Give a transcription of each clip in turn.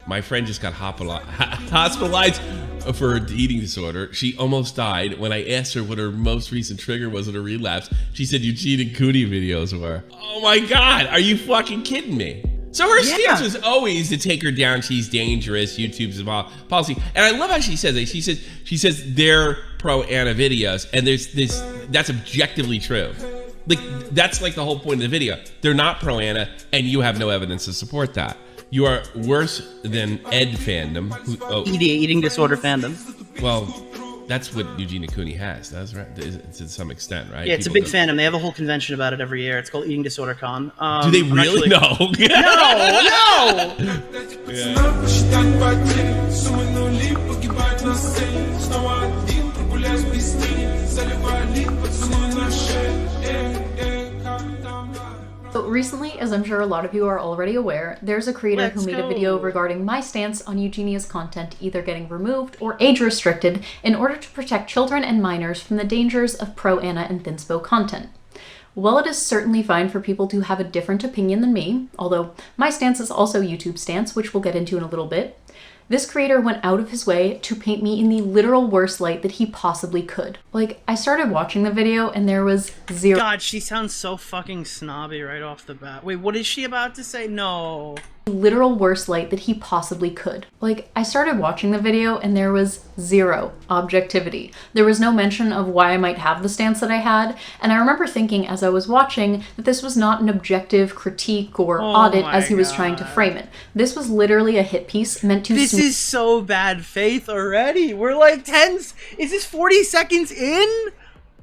My friend just got hospitalized for an eating disorder. She almost died. When I asked her what her most recent trigger was in a relapse, she said Eugene and Cooney videos were. Oh my God, are you fucking kidding me? So her stance was always to take her down. She's dangerous. YouTube's policy, and I love how she says it. She says they're pro Anna videos, and there's this. That's objectively true. Like that's like the whole point of the video. They're not pro Anna, and you have no evidence to support that. You are worse than Ed fandom. Eating disorder fandom. Well, that's what Eugene Cooney has. That's right. To some extent, right? Yeah, it's a big fandom. They have a whole convention about it every year. It's called Eating Disorder Con. Do they really? No. No! So recently, as I'm sure a lot of you are already aware, there's a creator who made a video regarding my stance on Eugenia's content either getting removed or age restricted in order to protect children and minors from the dangers of pro-Anna and Thinspo content. While it is certainly fine for people to have a different opinion than me, although my stance is also YouTube's stance, which we'll get into in a little bit, this creator went out of his way to paint me in the literal worst light that he possibly could. Like, I started watching the video and there was zero— God, she sounds so fucking snobby right off the bat. Wait, what is she about to say? No. Literal worst light that he possibly could. Like, I started watching the video and there was zero objectivity. There was no mention of why I might have the stance that I had, and I remember thinking as I was watching that this was not an objective critique or audit as he was trying to frame it. This was literally a hit piece meant to— This is so bad faith already. We're like 10— is this 40 seconds in?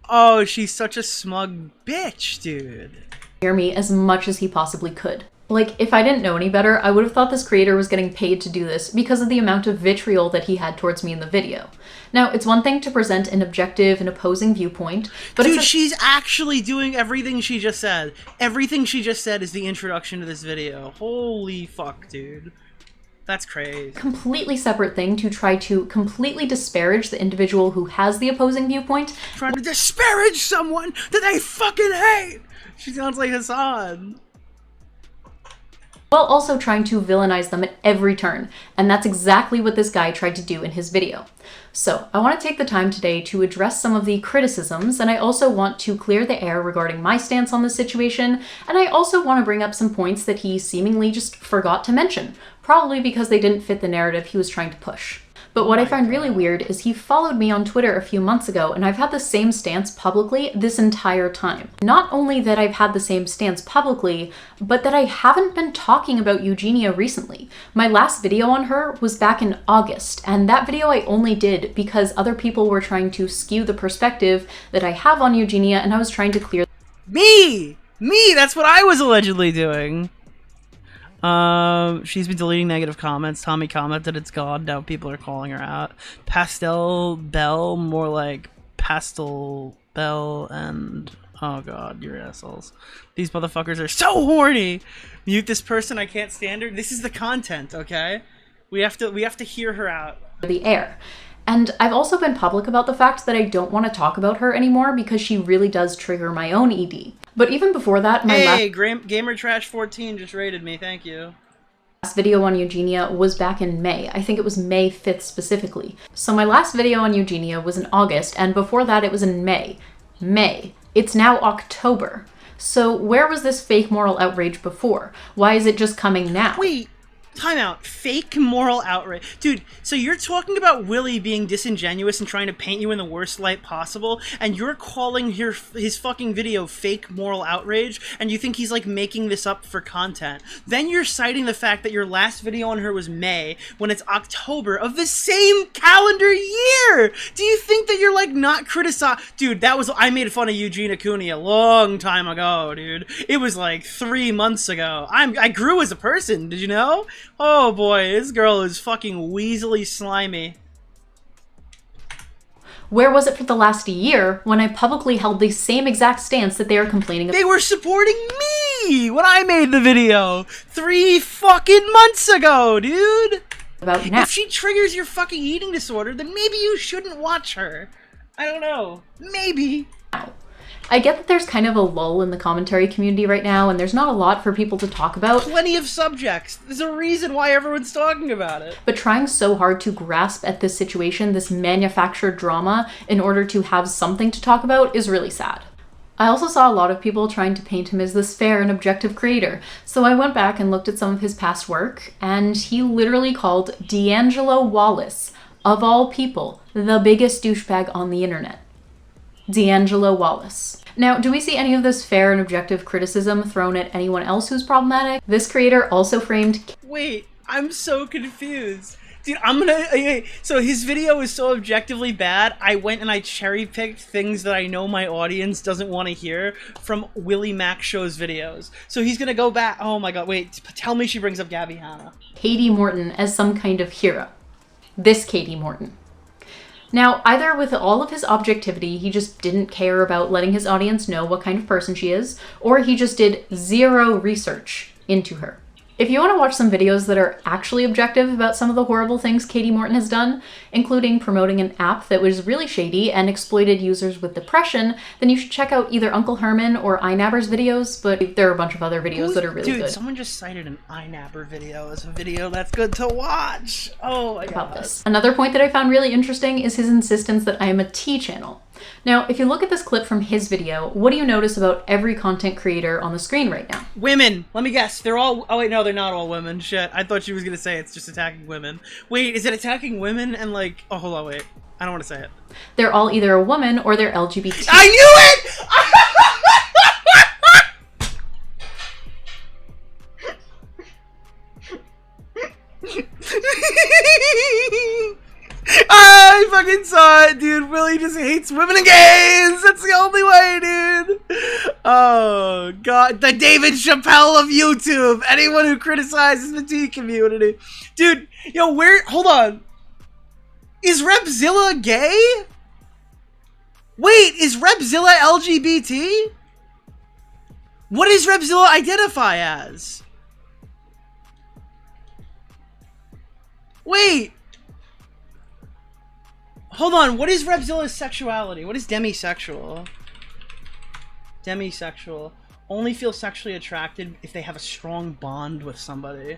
Oh, she's such a smug bitch, dude. Hear me as much as he possibly could. Like, if I didn't know any better, I would have thought this creator was getting paid to do this because of the amount of vitriol that he had towards me in the video. Now, it's one thing to present an objective and opposing viewpoint, but dude, she's actually doing everything she just said. Everything she just said is the introduction to this video. Holy fuck, dude. That's crazy. Completely separate thing to try to completely disparage the individual who has the opposing viewpoint. Trying to disparage someone that they fucking hate! She sounds like Hassan. While also trying to villainize them at every turn, and that's exactly what this guy tried to do in his video. So, I want to take the time today to address some of the criticisms, and I also want to clear the air regarding my stance on this situation, and I also want to bring up some points that he seemingly just forgot to mention, probably because they didn't fit the narrative he was trying to push. But what I find really weird is he followed me on Twitter a few months ago, and I've had the same stance publicly this entire time. Not only that I've had the same stance publicly, but that I haven't been talking about Eugenia recently. My last video on her was back in August, and that video I only did because other people were trying to skew the perspective that I have on Eugenia, and I was trying to clear— Me! That's what I was allegedly doing. She's been deleting negative comments. Tommy commented it's gone. Now people are calling her out. Pastel Belle, more like Pastel Belle, and oh god, you're assholes. These motherfuckers are so horny. Mute this person. I can't stand her. This is the content, okay? We have to hear her out. The air. And I've also been public about the fact that I don't want to talk about her anymore because she really does trigger my own ED. But even before that, my GamerTrash14 just rated me, thank you. Last video on Eugenia was back in May. I think it was May 5th specifically. So my last video on Eugenia was in August, and before that it was in May. It's now October. So where was this fake moral outrage before? Why is it just coming now? Wait. Time out. Fake moral outrage. Dude, so you're talking about Willy being disingenuous and trying to paint you in the worst light possible, and you're calling his fucking video fake moral outrage, and you think he's like making this up for content. Then you're citing the fact that your last video on her was May, when it's October of the same calendar year! Do you think that you're like not criticizing— Dude, I made fun of Eugene Cooney a long time ago, dude. It was like 3 months ago. I grew as a person, did you know? Oh boy, this girl is fucking weaselly slimy. Where was it for the last year when I publicly held the same exact stance that they are complaining about? They were supporting me when I made the video 3 fucking months ago, dude! About now. If she triggers your fucking eating disorder, then maybe you shouldn't watch her. I don't know. Maybe. I get that there's kind of a lull in the commentary community right now, and there's not a lot for people to talk about. Plenty of subjects. There's a reason why everyone's talking about it. But trying so hard to grasp at this situation, this manufactured drama, in order to have something to talk about is really sad. I also saw a lot of people trying to paint him as this fair and objective creator, so I went back and looked at some of his past work, and he literally called D'Angelo Wallace, of all people, the biggest douchebag on the internet. D'Angelo Wallace. Now, do we see any of this fair and objective criticism thrown at anyone else who's problematic? This creator also framed... Wait, I'm so confused. Dude, so his video is so objectively bad, I went and I cherry-picked things that I know my audience doesn't want to hear from WillyMacShow's videos. So he's gonna go back... Oh my god, wait, tell me she brings up Gabby Hanna. Katie Morton as some kind of hero. This Katie Morton. Now, either with all of his objectivity, he just didn't care about letting his audience know what kind of person she is, or he just did zero research into her. If you want to watch some videos that are actually objective about some of the horrible things Katie Morton has done, including promoting an app that was really shady and exploited users with depression, then you should check out either Uncle Herman or iNabber's videos, but there are a bunch of other videos that are really good. Dude, someone just cited an iNabber video as a video that's good to watch. Oh my god. Another point that I found really interesting is his insistence that I am a tea channel. Now, if you look at this clip from his video, what do you notice about every content creator on the screen right now? Women! Let me guess. They're all... Oh wait, no, they're not all women. Shit. I thought she was gonna say it's just attacking women. Wait, is it attacking women and like... Oh, hold on, wait. I don't want to say it. They're all either a woman or they're LGBT. I knew it! I fucking saw it, dude. Willie just hates women and gays. That's the only way, dude. Oh, God. The David Chappelle of YouTube. Anyone who criticizes the tea community. Dude, yo, where... Hold on. Is Repzilla gay? Wait, is Repzilla LGBT? What does Repzilla identify as? Wait. Hold on, what is Repzilla's sexuality? What is demisexual? Demisexual. Only feel sexually attracted if they have a strong bond with somebody.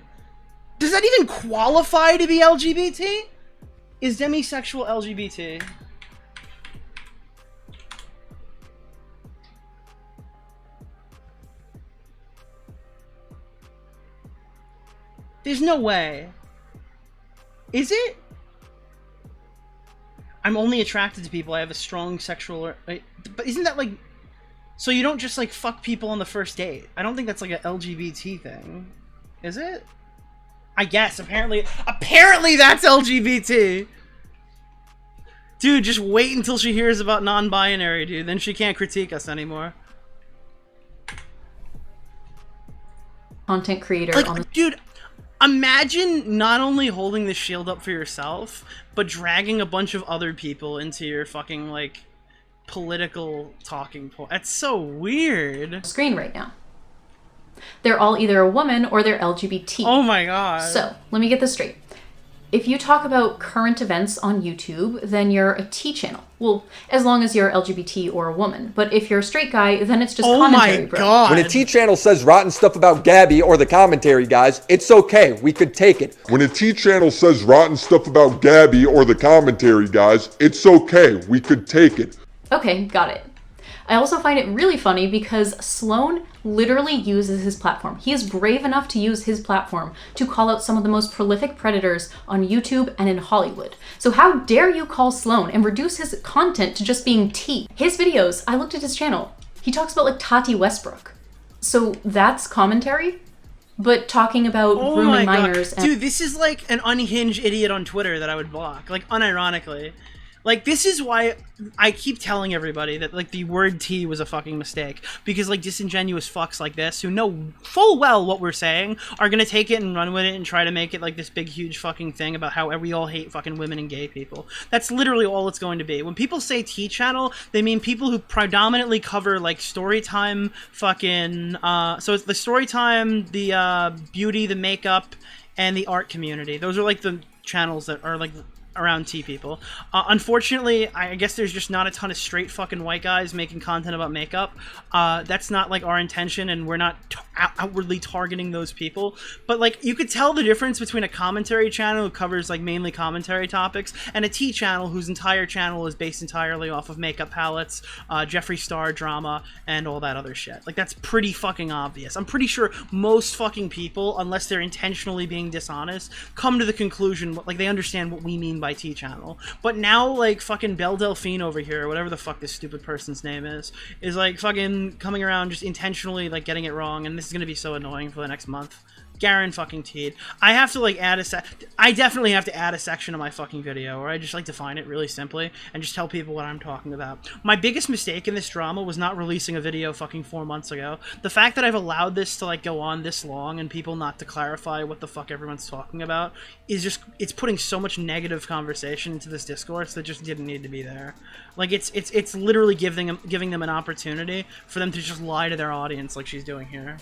Does that even qualify to be LGBT? Is demisexual LGBT? There's no way. Is it? I'm only attracted to people I have a strong sexual... But isn't that like... So you don't just like fuck people on the first date? I don't think that's like an LGBT thing. Is it? I guess. Apparently that's LGBT! Dude, just wait until she hears about non-binary, dude. Then she can't critique us anymore. Content creator like, on the... Dude, imagine not only holding the shield up for yourself, but dragging a bunch of other people into your fucking, like, political talking point. That's so weird. Screen right now. They're all either a woman or they're LGBT. Oh my god. So, let me get this straight. If you talk about current events on YouTube, then you're a T channel. Well, as long as you're LGBT or a woman. But if you're a straight guy, then it's just commentary, bro. God. When a T channel says rotten stuff about Gabby or the commentary guys, it's okay. We could take it. When a T channel says rotten stuff about Gabby or the commentary guys, it's okay. We could take it. Okay, got it. I also find it really funny because Sloan literally uses his platform. He is brave enough to use his platform to call out some of the most prolific predators on YouTube and in Hollywood. So how dare you call Sloan and reduce his content to just being tea? His videos, I looked at his channel, he talks about like Tati Westbrook. So that's commentary? But talking about grooming minors and... Dude, this is like an unhinged idiot on Twitter that I would block, like unironically. Like, this is why I keep telling everybody that, like, the word T was a fucking mistake. Because, like, disingenuous fucks like this, who know full well what we're saying, are gonna take it and run with it and try to make it, like, this big, huge fucking thing about how we all hate fucking women and gay people. That's literally all it's going to be. When people say T channel, they mean people who predominantly cover, like, storytime fucking... so it's the storytime, the beauty, the makeup, and the art community. Those are, like, the channels that are, like... around T people. Unfortunately, I guess there's just not a ton of straight fucking white guys making content about makeup. That's not like our intention, and we're not outwardly targeting those people. But like, you could tell the difference between a commentary channel who covers like mainly commentary topics and a T channel whose entire channel is based entirely off of makeup palettes, Jeffree Star drama, and all that other shit. Like, that's pretty fucking obvious. I'm pretty sure most fucking people, unless they're intentionally being dishonest, come to the conclusion, like, they understand what we mean by T channel. But now, like, fucking Belle Delphine over here, or whatever the fuck this stupid person's name is like fucking coming around just intentionally like getting it wrong, and this is gonna be so annoying for the next month. Garen fucking Teed. I have to like I definitely have to add a section of my fucking video where I just like define it really simply and just tell people what I'm talking about. My biggest mistake in this drama was not releasing a video fucking 4 months ago. The fact that I've allowed this to like go on this long and people not to clarify what the fuck everyone's talking about is just, it's putting so much negative conversation into this discourse that just didn't need to be there. Like, it's literally giving them an opportunity for them to just lie to their audience like she's doing here.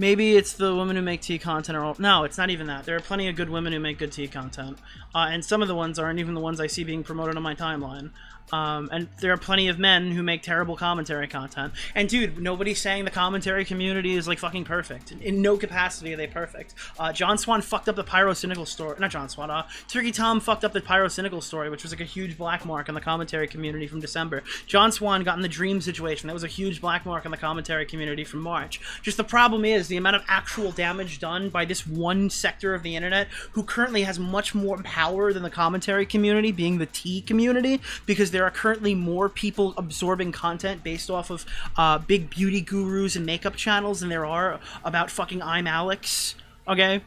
Maybe it's the women who make tea content are all... No, it's not even that. There are plenty of good women who make good tea content. And some of the ones aren't even the ones I see being promoted on my timeline. And there are plenty of men who make terrible commentary content. And dude, nobody's saying the commentary community is like fucking perfect. In no capacity are they perfect. John Swan fucked up the Pyrocynical story. Not John Swan. Turkey Tom fucked up the Pyrocynical story, which was like a huge black mark on the commentary community from December. John Swan got in the Dream situation. That was a huge black mark on the commentary community from March. Just the problem is the amount of actual damage done by this one sector of the internet who currently has much more power than the commentary community, being the T community, because there are currently more people absorbing content based off of big beauty gurus and makeup channels than there are about fucking I'm Alex, okay?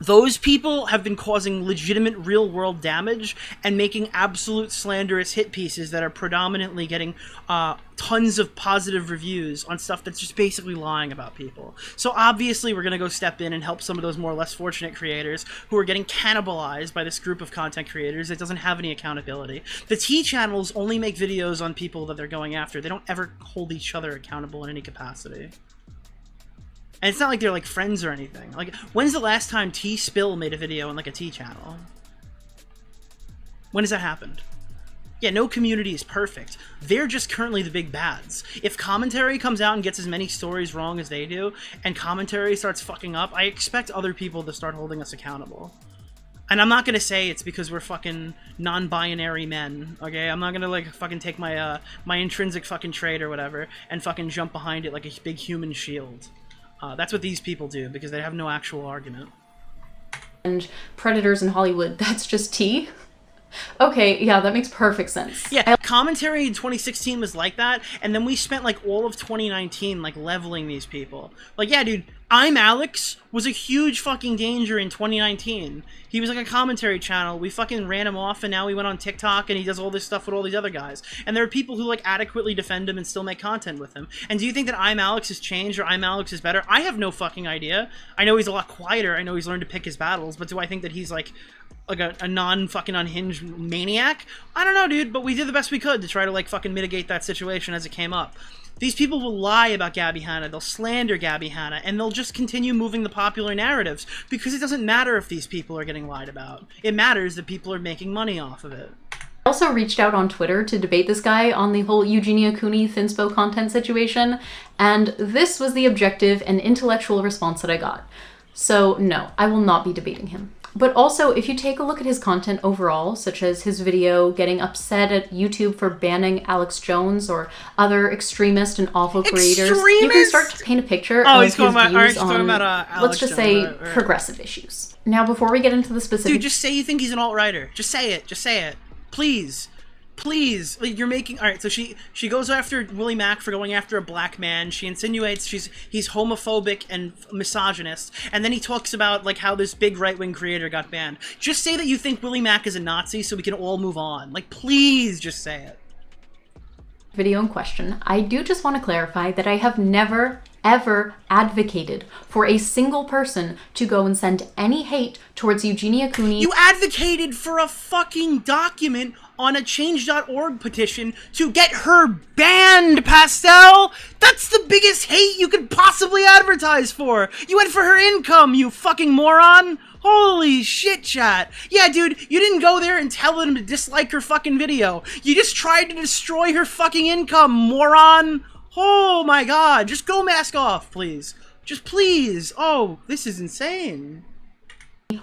Those people have been causing legitimate real-world damage and making absolute slanderous hit pieces that are predominantly getting tons of positive reviews on stuff that's just basically lying about people. So obviously we're going to go step in and help some of those more less fortunate creators who are getting cannibalized by this group of content creators that doesn't have any accountability. The T channels only make videos on people that they're going after. They don't ever hold each other accountable in any capacity. And it's not like they're like friends or anything. Like, when's the last time T Spill made a video on like a T channel? When has that happened? Yeah, no community is perfect. They're just currently the big bads. If commentary comes out and gets as many stories wrong as they do, and commentary starts fucking up, I expect other people to start holding us accountable. And I'm not gonna say it's because we're fucking non-binary men, okay? I'm not gonna like fucking take my my intrinsic fucking trait or whatever and fucking jump behind it like a big human shield. That's what these people do, because they have no actual argument. And predators in Hollywood, that's just tea? Okay, yeah, that makes perfect sense. Yeah, commentary in 2016 was like that, and then we spent like all of 2019 like leveling these people. Like, yeah, dude, I'm Alex was a huge fucking danger in 2019. He was like a commentary channel. We fucking ran him off, and now he went on TikTok, and he does all this stuff with all these other guys. And there are people who like adequately defend him and still make content with him. And do you think that I'm Alex has changed or I'm Alex is better? I have no fucking idea. I know he's a lot quieter. I know he's learned to pick his battles, but do I think that he's like a non-fucking unhinged maniac? I don't know, dude, but we did the best we could to try to like fucking mitigate that situation as it came up. These people will lie about Gabby Hanna, they'll slander Gabby Hanna, and they'll just continue moving the popular narratives because it doesn't matter if these people are getting lied about. It matters that people are making money off of it. I also reached out on Twitter to debate this guy on the whole Eugenia Cooney Thinspo content situation, and this was the objective and intellectual response that I got. So no, I will not be debating him. But also, if you take a look at his content overall, such as his video getting upset at YouTube for banning Alex Jones or other extremist and awful creators, you can start to paint a picture of his views on, let's just say, progressive issues. Now, before we get into the specifics... Dude, just say you think he's an alt-righter. Just say it. Just say it. Please. Please, like, you're making... Alright, so she goes after Willie Mac for going after a black man. She insinuates he's homophobic and misogynist. And then he talks about, like, how this big right-wing creator got banned. Just say that you think Willie Mac is a Nazi so we can all move on. Like, please just say it. Video in question, I do just want to clarify that I have never, ever advocated for a single person to go and send any hate towards Eugenia Cooney. You advocated for a fucking document on a change.org petition to get her banned, Pastel! That's the biggest hate you could possibly advertise for! You went for her income, you fucking moron! Holy shit, chat. Yeah, dude, you didn't go there and tell them to dislike her fucking video. You just tried to destroy her fucking income, moron! Oh my god, just go mask off, please. Just please. Oh, this is insane.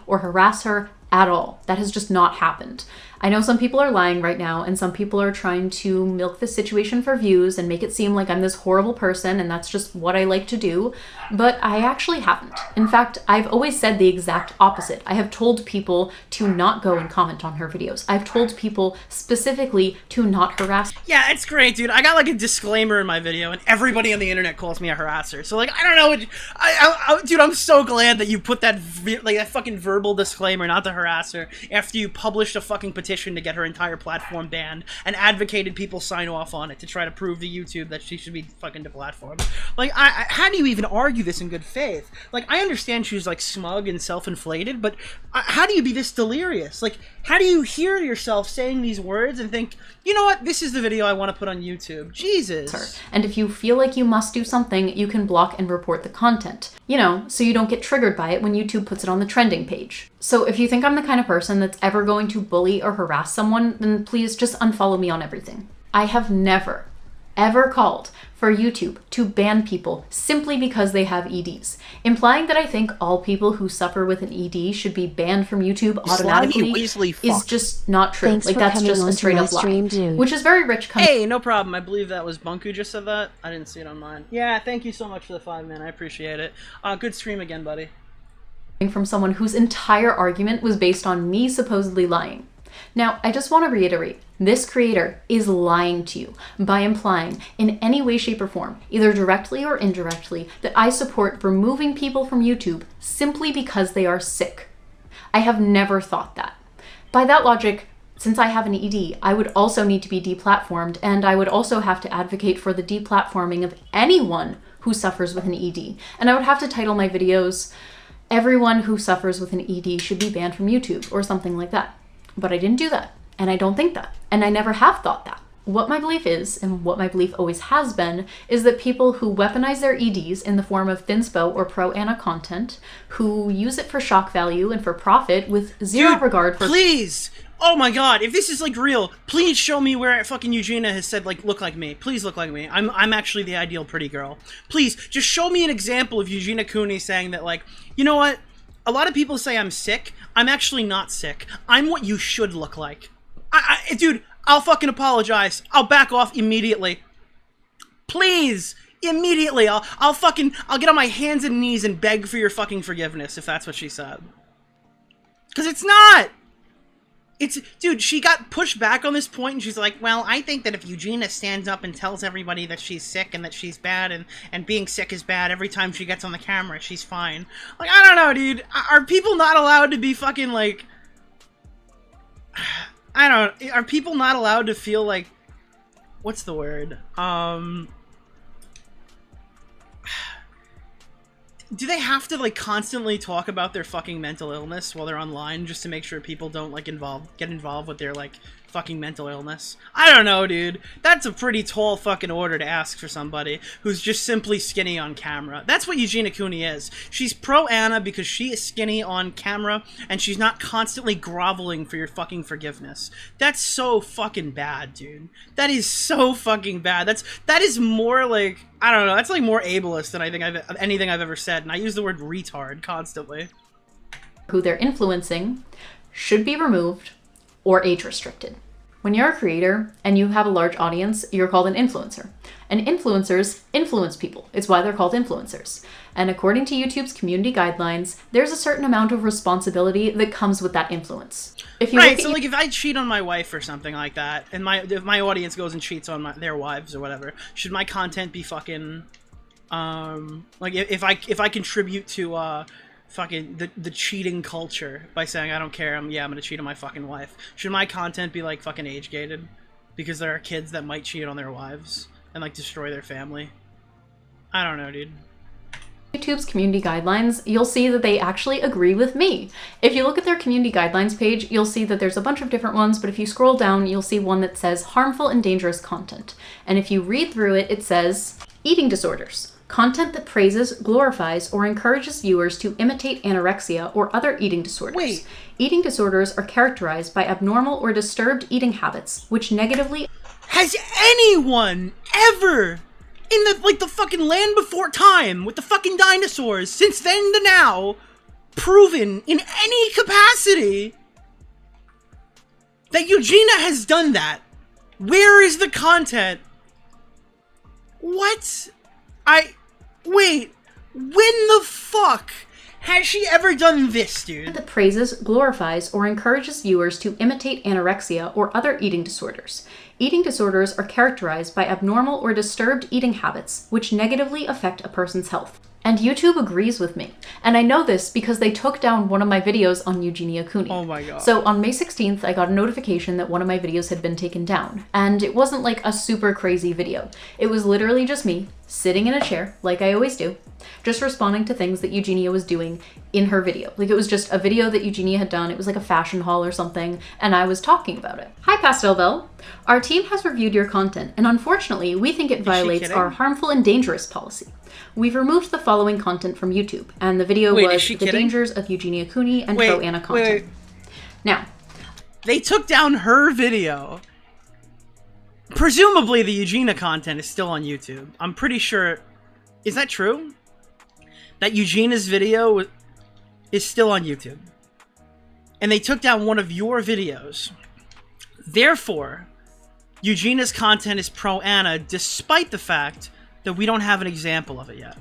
Or harass her at all. That has just not happened. I know some people are lying right now, and some people are trying to milk the situation for views and make it seem like I'm this horrible person and that's just what I like to do, but I actually haven't. In fact, I've always said the exact opposite. I have told people to not go and comment on her videos. I've told people specifically to not harass. Yeah, it's great, dude. I got like a disclaimer in my video, and everybody on the internet calls me a harasser. So like, I don't know what, dude, I'm so glad that you put that that fucking verbal disclaimer, not the harasser, after you published a fucking petition to get her entire platform banned and advocated people sign off on it to try to prove to YouTube that she should be fucking deplatformed. Like, how do you even argue this in good faith? Like, I understand she's like smug and self-inflated, but how do you be this delirious? Like, how do you hear yourself saying these words and think, you know what, this is the video I want to put on YouTube? Jesus. And if you feel like you must do something, you can block and report the content. You know, so you don't get triggered by it when YouTube puts it on the trending page. So if you think I'm the kind of person that's ever going to bully or harass someone, then please just unfollow me on everything. I have never, ever called for YouTube to ban people simply because they have EDs. Implying that I think all people who suffer with an ED should be banned from YouTube automatically is just not true. Thanks like, for that's coming just a onto straight my up lie. stream, dude. Which is very rich coming. Hey, no problem. I believe that was Bunku just said that. I didn't see it on mine. Yeah, thank you so much for the 5 man. I appreciate it. Good stream again, buddy. From someone whose entire argument was based on me supposedly lying. Now, I just want to reiterate, this creator is lying to you by implying in any way, shape, or form, either directly or indirectly, that I support removing people from YouTube simply because they are sick. I have never thought that. By that logic, since I have an ED, I would also need to be deplatformed, and I would also have to advocate for the deplatforming of anyone who suffers with an ED. And I would have to title my videos, "Everyone who suffers with an ED should be banned from YouTube," or something like that. But I didn't do that, and I don't think that, and I never have thought that. What my belief is, and what my belief always has been, is that people who weaponize their EDs in the form of thinspo or pro-Anna content, who use it for shock value and for profit with zero regard for— Please! Oh my god, if this is like real, please show me where fucking Eugenia has said like, look like me. Please look like me. I'm actually the ideal pretty girl. Please, just show me an example of Eugenia Cooney saying that like, you know what? A lot of people say I'm sick. I'm actually not sick. I'm what you should look like. Dude, I'll fucking apologize. I'll back off immediately. Please, immediately. I'll get on my hands and knees and beg for your fucking forgiveness if that's what she said. Because it's not. Dude, she got pushed back on this point, and she's like, well, I think that if Eugenia stands up and tells everybody that she's sick and that she's bad and being sick is bad every time she gets on the camera, she's fine. Like, I don't know, dude. Are people not allowed to be fucking, like... Are people not allowed to feel like... What's the word? Do they have to, like, constantly talk about their fucking mental illness while they're online just to make sure people don't, like, get involved with their, like, fucking mental illness? I don't know, dude. That's a pretty tall fucking order to ask for somebody who's just simply skinny on camera. That's what Eugenia Cooney is. She's pro-Anna because she is skinny on camera, and she's not constantly groveling for your fucking forgiveness. That's so fucking bad, dude. That is so fucking bad. That is more, like... I don't know, that's like more ableist than I think anything I've ever said, and I use the word retard constantly. Who they're influencing should be removed or age restricted. When you're a creator and you have a large audience, you're called an influencer. And influencers influence people. It's why they're called influencers. And according to YouTube's community guidelines, there's a certain amount of responsibility that comes with that influence. Right, so like if I cheat on my wife or something like that, and if my audience goes and cheats on their wives or whatever, should my content be fucking, like if I contribute to fucking the cheating culture by saying I don't care, I'm gonna cheat on my fucking wife, should my content be like fucking age gated because there are kids that might cheat on their wives and like destroy their family? I don't know, dude. YouTube's community guidelines, you'll see that they actually agree with me. If you look at their community guidelines page, you'll see that there's a bunch of different ones, but if you scroll down, you'll see one that says harmful and dangerous content. And if you read through it, it says eating disorders. Content that praises, glorifies, or encourages viewers to imitate anorexia or other eating disorders. Wait. Eating disorders are characterized by abnormal or disturbed eating habits, which negatively... Has anyone ever in the fucking land before time with the fucking dinosaurs since then to now proven in any capacity that Eugenia has done that? Where is the content? What? Wait, when the fuck has she ever done this, dude? That praises, glorifies, or encourages viewers to imitate anorexia or other eating disorders. Eating disorders are characterized by abnormal or disturbed eating habits, which negatively affect a person's health. And YouTube agrees with me. And I know this because they took down one of my videos on Eugenia Cooney. Oh my god. So on May 16th, I got a notification that one of my videos had been taken down. And it wasn't like a super crazy video. It was literally just me sitting in a chair, like I always do, just responding to things that Eugenia was doing in her video. Like, it was just a video that Eugenia had done. It was like a fashion haul or something, and I was talking about it. Hi, Pastel Belle. Our team has reviewed your content, and unfortunately, we think it violates our harmful and dangerous policy. We've removed the following content from YouTube, and the video was The Dangers of Eugenia Cooney and Pro-Ana Content. Now, they took down her video. Presumably the Eugenia content is still on YouTube. I'm pretty sure. Is that true? That Eugenia's video is still on YouTube. And they took down one of your videos. Therefore, Eugenia's content is pro-Ana, despite the fact that we don't have an example of it yet.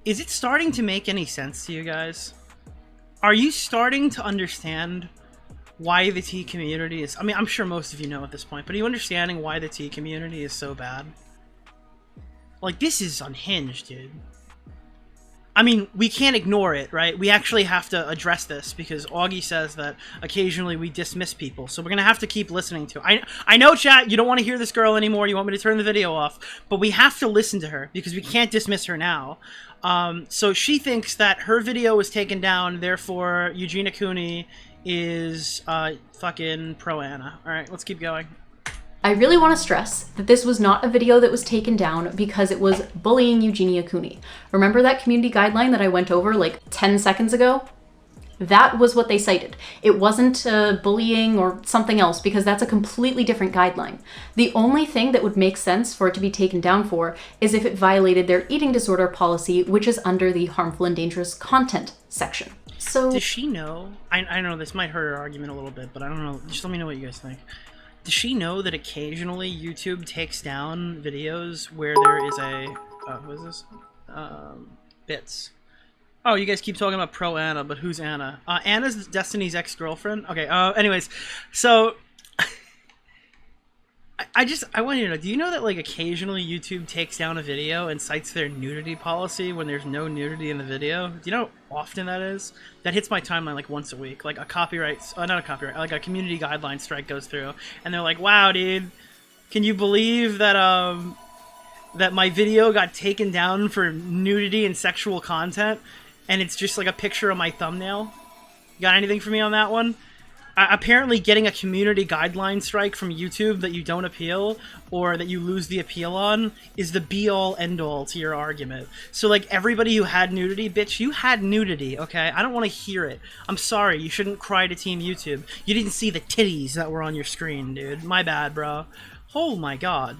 Is it starting to make any sense to you guys? Are you starting to understand why the tea community is... I mean, I'm sure most of you know at this point, but are you understanding why the tea community is so bad? Like, this is unhinged, dude. I mean, we can't ignore it, right? We actually have to address this because Augie says that occasionally we dismiss people. So we're going to have to keep listening to it. I know, chat, you don't want to hear this girl anymore. You want me to turn the video off. But we have to listen to her because we can't dismiss her now. So she thinks that her video was taken down. Therefore, Eugenia Cooney is fucking pro-Ana. All right, let's keep going. I really want to stress that this was not a video that was taken down because it was bullying Eugenia Cooney. Remember that community guideline that I went over like 10 seconds ago? That was what they cited. It wasn't bullying or something else because that's a completely different guideline. The only thing that would make sense for it to be taken down for is if it violated their eating disorder policy, which is under the harmful and dangerous content section. So does she know? I know this might hurt her argument a little bit, but I don't know. Just let me know what you guys think. Does she know that occasionally YouTube takes down videos where there is a... what is this? Bits. Oh, you guys keep talking about pro-Ana, but who's Ana? Anna's Destiny's ex-girlfriend? Okay, anyways. So... I want you to know, do you know that, like, occasionally YouTube takes down a video and cites their nudity policy when there's no nudity in the video? Do you know how often that is? That hits my timeline, like, once a week. Like, a copyright... not a copyright, like, a community guideline strike goes through, and they're like, wow, dude, can you believe that, that my video got taken down for nudity and sexual content, and it's just, like, a picture of my thumbnail? You got anything for me on that one? Apparently getting a community guideline strike from YouTube that you don't appeal or that you lose the appeal on is the be-all end-all to your argument. So, like, everybody who had nudity, bitch, you had nudity, okay? I don't want to hear it. I'm sorry, you shouldn't cry to Team YouTube. You didn't see the titties that were on your screen, dude. My bad, bro. Oh my god.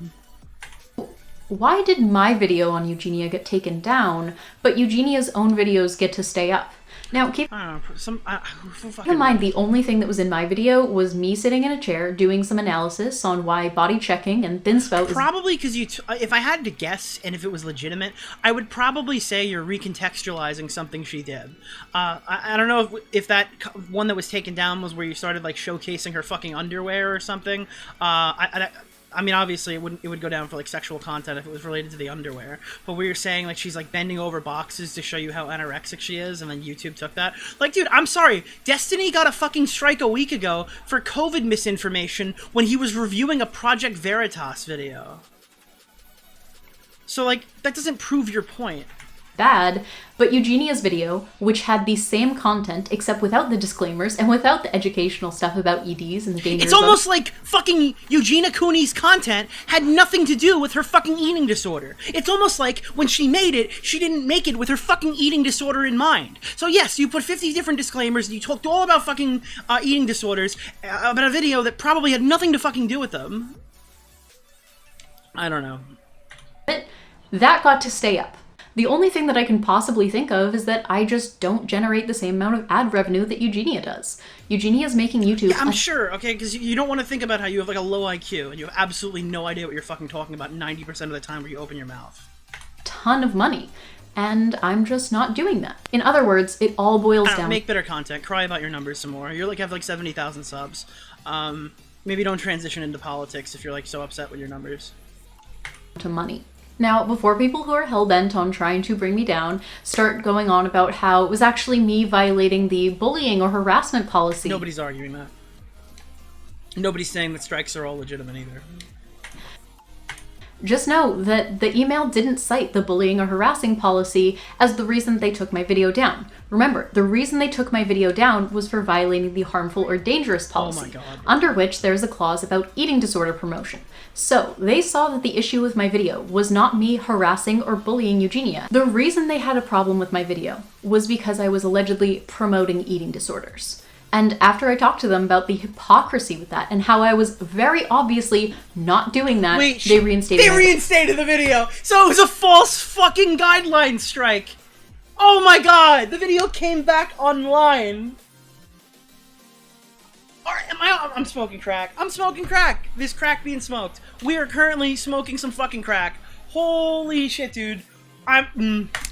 Why did my video on Eugenia get taken down, but Eugenia's own videos get to stay up? Now, keep in mind, the only thing that was in my video was me sitting in a chair doing some analysis on why body checking and thin spout is... Probably because if I had to guess, and if it was legitimate, I would probably say you're recontextualizing something she did. I don't know if that one that was taken down was where you started, like, showcasing her fucking underwear or something. I mean, obviously, it would go down for, like, sexual content if it was related to the underwear. But where you're saying, like, she's, like, bending over boxes to show you how anorexic she is, and then YouTube took that. Like, dude, I'm sorry. Destiny got a fucking strike a week ago for COVID misinformation when he was reviewing a Project Veritas video. So, like, that doesn't prove your point. Bad, but Eugenia's video, which had the same content except without the disclaimers and without the educational stuff about EDs and the dangers It's almost like fucking Eugenia Cooney's content had nothing to do with her fucking eating disorder. It's almost like when she made it, she didn't make it with her fucking eating disorder in mind. So yes, you put 50 different disclaimers and you talked all about fucking eating disorders about a video that probably had nothing to fucking do with them. I don't know. But that got to stay up. The only thing that I can possibly think of is that I just don't generate the same amount of ad revenue that Eugenia does. Eugenia's making YouTube... Yeah, I'm sure, okay? Because you don't want to think about how you have, like, a low IQ and you have absolutely no idea what you're fucking talking about 90% of the time where you open your mouth. ton of money, and I'm just not doing that. In other words, it all boils down... Make better content. Cry about your numbers some more. You're, like, have, like, 70,000 subs. Maybe don't transition into politics if you're, like, so upset with your numbers. ...to money. Now, before people who are hell-bent on trying to bring me down start going on about how it was actually me violating the bullying or harassment policy... Nobody's arguing that. Nobody's saying that strikes are all legitimate either. Just know that the email didn't cite the bullying or harassing policy as the reason they took my video down. Remember, the reason they took my video down was for violating the harmful or dangerous policy, oh my God, under which there's a clause about eating disorder promotion. So, they saw that the issue with my video was not me harassing or bullying Eugenia. The reason they had a problem with my video was because I was allegedly promoting eating disorders. And after I talked to them about the hypocrisy with that and how I was very obviously not doing that, they reinstated the video. So it was a false fucking guideline strike. Oh my God, the video came back online. I'm smoking crack. I'm smoking crack. There's crack being smoked. We are currently smoking some fucking crack. Holy shit, dude.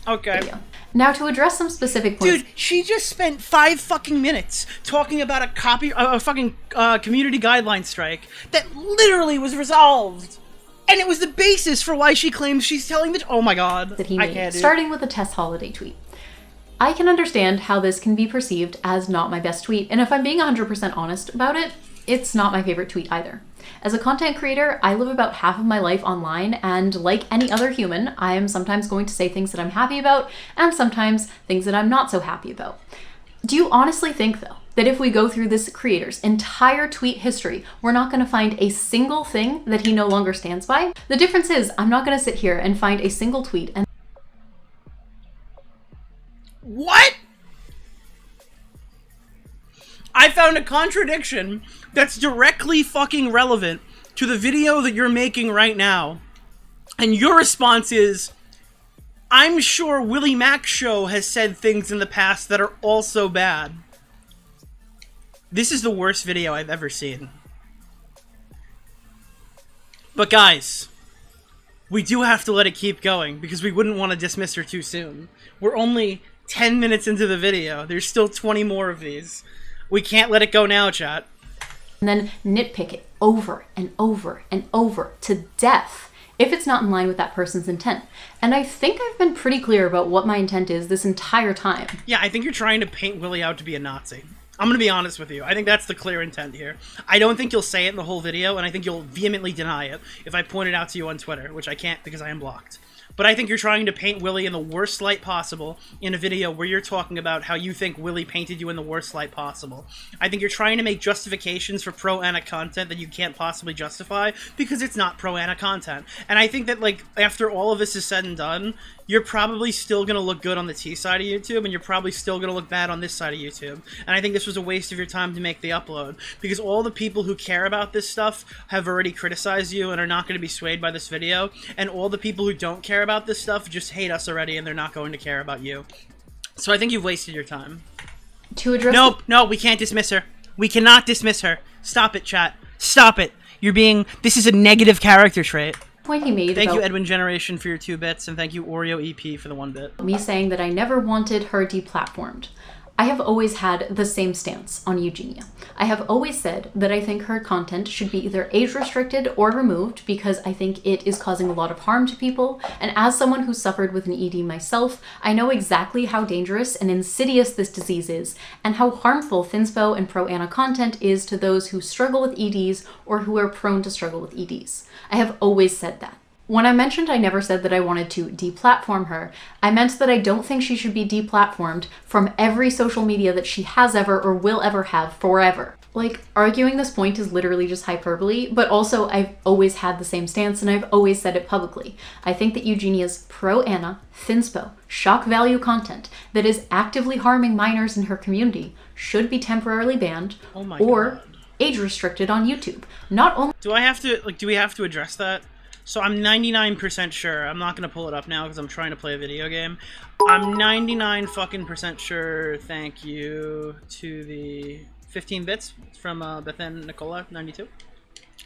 Okay. Yeah. Now, to address some specific points... Dude, she just spent 5 fucking minutes talking about a fucking community guideline strike that literally was resolved. And it was the basis for why she claims she's telling the... Oh my God. That he made, starting with a Tess Holiday tweet. I can understand how this can be perceived as not my best tweet, and if I'm being 100% honest about it, it's not my favorite tweet either. As a content creator, I live about half of my life online, and like any other human, I am sometimes going to say things that I'm happy about, and sometimes things that I'm not so happy about. Do you honestly think, though, that if we go through this creator's entire tweet history, we're not going to find a single thing that he no longer stands by? The difference is, I'm not going to sit here and find a single tweet and... What? I found a contradiction that's directly fucking relevant to the video that you're making right now. And your response is, I'm sure WillyMacShow has said things in the past that are also bad. This is the worst video I've ever seen. But guys, we do have to let it keep going because we wouldn't want to dismiss her too soon. We're only 10 minutes into the video. There's still 20 more of these. We can't let it go now, chat. And then nitpick it over and over and over to death if it's not in line with that person's intent. And I think I've been pretty clear about what my intent is this entire time. Yeah, I think you're trying to paint Willy out to be a Nazi. I'm gonna be honest with you. I think that's the clear intent here. I don't think you'll say it in the whole video, and I think you'll vehemently deny it if I point it out to you on Twitter, which I can't because I am blocked. But I think you're trying to paint Willy in the worst light possible in a video where you're talking about how you think Willy painted you in the worst light possible. I think you're trying to make justifications for pro-Anna content that you can't possibly justify because it's not pro-Anna content. And I think that, like, after all of this is said and done, you're probably still going to look good on the T side of YouTube, and you're probably still going to look bad on this side of YouTube. And I think this was a waste of your time to make the upload, because all the people who care about this stuff have already criticized you and are not going to be swayed by this video, and all the people who don't care about this stuff just hate us already, and they're not going to care about you. So I think you've wasted your time. To address... No, we can't dismiss her. We cannot dismiss her. Stop it, chat. Stop it. This is a negative character trait. Point he made Thank you, Edwin Generation, for your 2 bits, and thank you, Oreo EP, for the 1 bit. Me saying that I never wanted her deplatformed. I have always had the same stance on Eugenia. I have always said that I think her content should be either age-restricted or removed because I think it is causing a lot of harm to people, and as someone who suffered with an ED myself, I know exactly how dangerous and insidious this disease is, and how harmful Thinspo and pro-Anna content is to those who struggle with EDs or who are prone to struggle with EDs. I have always said that. When I mentioned I never said that I wanted to deplatform her, I meant that I don't think she should be deplatformed from every social media that she has ever or will ever have forever. Like, arguing this point is literally just hyperbole, but also I've always had the same stance and I've always said it publicly. I think that Eugenia's pro-Anna, thinspo, shock value content that is actively harming minors in her community should be temporarily banned or age restricted on YouTube. Not only do we have to address that? So I'm 99% sure, I'm not going to pull it up now because I'm trying to play a video game. I'm 99 fucking percent sure, thank you to the 15 bits from Bethan Nicola 92.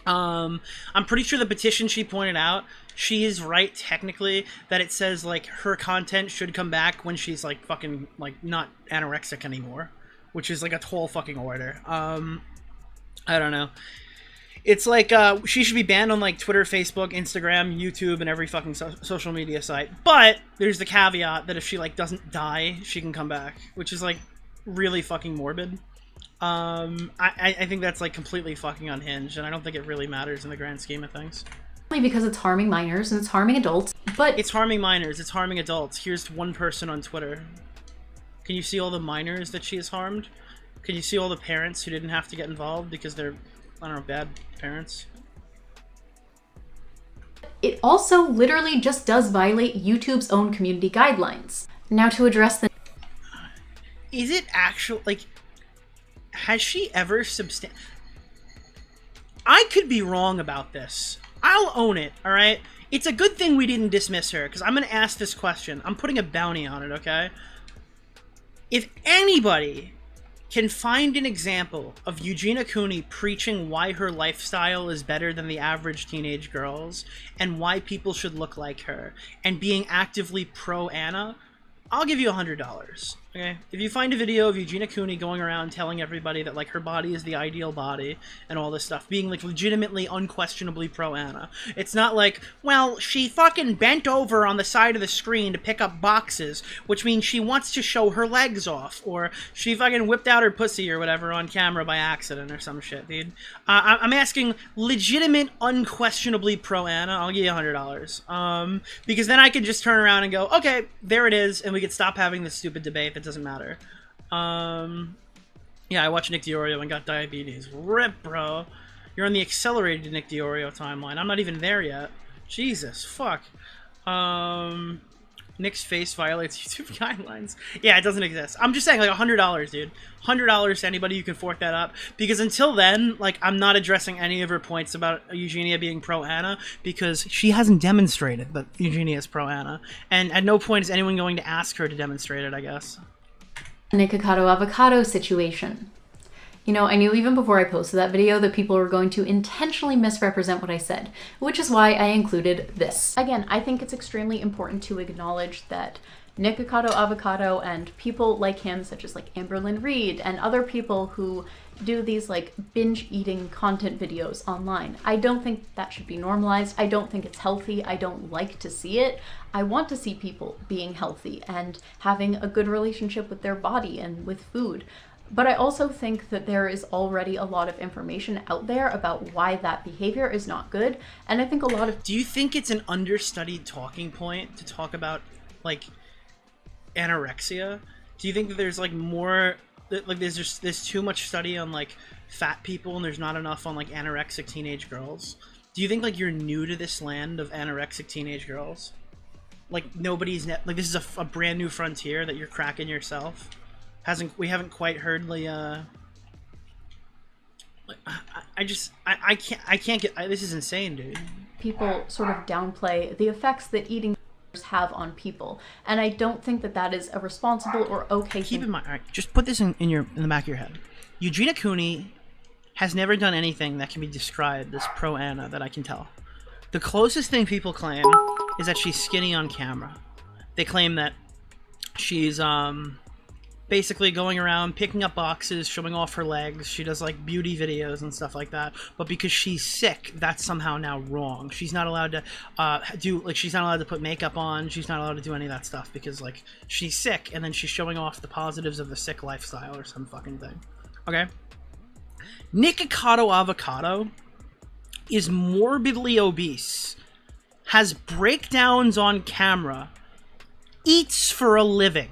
I'm pretty sure the petition she pointed out, she is right technically that it says like her content should come back when she's like fucking like not anorexic anymore, which is like a whole fucking order. I don't know. It's like she should be banned on like Twitter, Facebook, Instagram, YouTube, and every fucking social media site. But there's the caveat that if she like doesn't die, she can come back, which is like really fucking morbid. I think that's like completely fucking unhinged, and I don't think it really matters in the grand scheme of things. because it's harming minors and it's harming adults, but It's harming minors, it's harming adults. Here's one person on Twitter. Can you see all the minors that she has harmed? Can you see all the parents who didn't have to get involved because they're, I don't know, bad parents? it also literally just does violate YouTube's own community guidelines. Now to address the Is it actual, like, has she ever I could be wrong about this. I'll own it, alright? It's a good thing we didn't dismiss her, because I'm going to ask this question. I'm putting a bounty on it, okay? If anybody can find an example of Eugenia Cooney preaching why her lifestyle is better than the average teenage girl's, and why people should look like her, and being actively pro-Anna, I'll give you $100. Okay? If you find a video of Eugenia Cooney going around telling everybody that like her body is the ideal body and all this stuff, being like legitimately, unquestionably pro-Anna. It's not like, well, she fucking bent over on the side of the screen to pick up boxes, which means she wants to show her legs off, or she fucking whipped out her pussy or whatever on camera by accident or some shit, dude. I'm asking legitimate, unquestionably pro-Anna. I'll give you $100. Because then I could just turn around and go, okay, there it is, and we could stop having this stupid debate that doesn't matter. Yeah, I watched Nick DeOrio and got diabetes. Rip, bro. You're on the accelerated Nick DeOrio timeline. I'm not even there yet. Jesus, fuck. Nick's face violates YouTube guidelines. Yeah, it doesn't exist. I'm just saying, like, $100, dude. $100 to anybody who can fork that up. Because until then, like, I'm not addressing any of her points about Eugenia being pro-Anna, because she hasn't demonstrated that Eugenia is pro-Anna. And at no point is anyone going to ask her to demonstrate it, I guess. Nikocado avocado situation. You know, I knew even before I posted that video that people were going to intentionally misrepresent what I said, which is why I included this. Again, I think it's extremely important to acknowledge that Nikocado avocado and people like him, such as like Amberlynn Reed and other people who do these like binge eating content videos online. I don't think that should be normalized. I don't think it's healthy. I don't like to see it. I want to see people being healthy and having a good relationship with their body and with food. But I also think that there is already a lot of information out there about why that behavior is not good. And I think a lot of... Do you think it's an understudied talking point to talk about, like, anorexia? Do you think that there's, like, more... Like, there's too much study on, like, fat people and there's not enough on, like, anorexic teenage girls? Do you think, like, you're new to this land of anorexic teenage girls? Like, nobody's... Like, this is a brand new frontier that you're cracking yourself? We haven't quite heard the I can't get this is insane, dude. People sort of downplay the effects that eating have on people, and I don't think that that is a responsible or okay Keep thing. in mind, all right, just put this in the back of your head. Eugenia Cooney has never done anything that can be described as pro-Anna that I can tell. The closest thing people claim is that she's skinny on camera. They claim that she's basically going around picking up boxes, showing off her legs. She does like beauty videos and stuff like that. But because she's sick, that's somehow now wrong. She's not allowed to she's not allowed to put makeup on. She's not allowed to do any of that stuff because like she's sick, and then she's showing off the positives of the sick lifestyle or some fucking thing. Okay? Nikocado avocado is morbidly obese has breakdowns on camera eats for a living.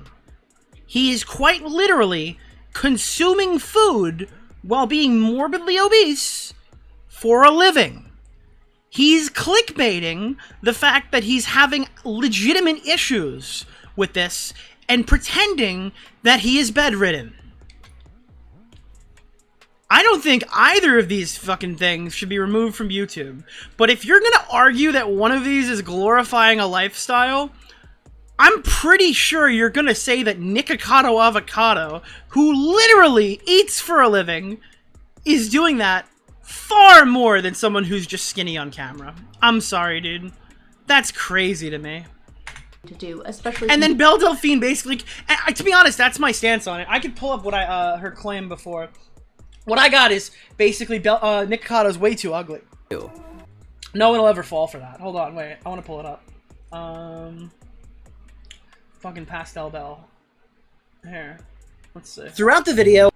He is quite literally consuming food while being morbidly obese for a living. He's clickbaiting the fact that he's having legitimate issues with this and pretending that he is bedridden. I don't think either of these fucking things should be removed from YouTube. But if you're gonna argue that one of these is glorifying a lifestyle, I'm pretty sure you're gonna say that Nikocado Avocado, who literally eats for a living, is doing that far more than someone who's just skinny on camera. I'm sorry, dude. That's crazy to me. To do, especially. And then Belle Delphine basically, to be honest, that's my stance on it. I could pull up what her claim before. What I got is basically Nicocado's way too ugly. Ew. No one will ever fall for that. Hold on, wait. I want to pull it up. Fucking Pastel Belle. Here. Let's see. Throughout the video,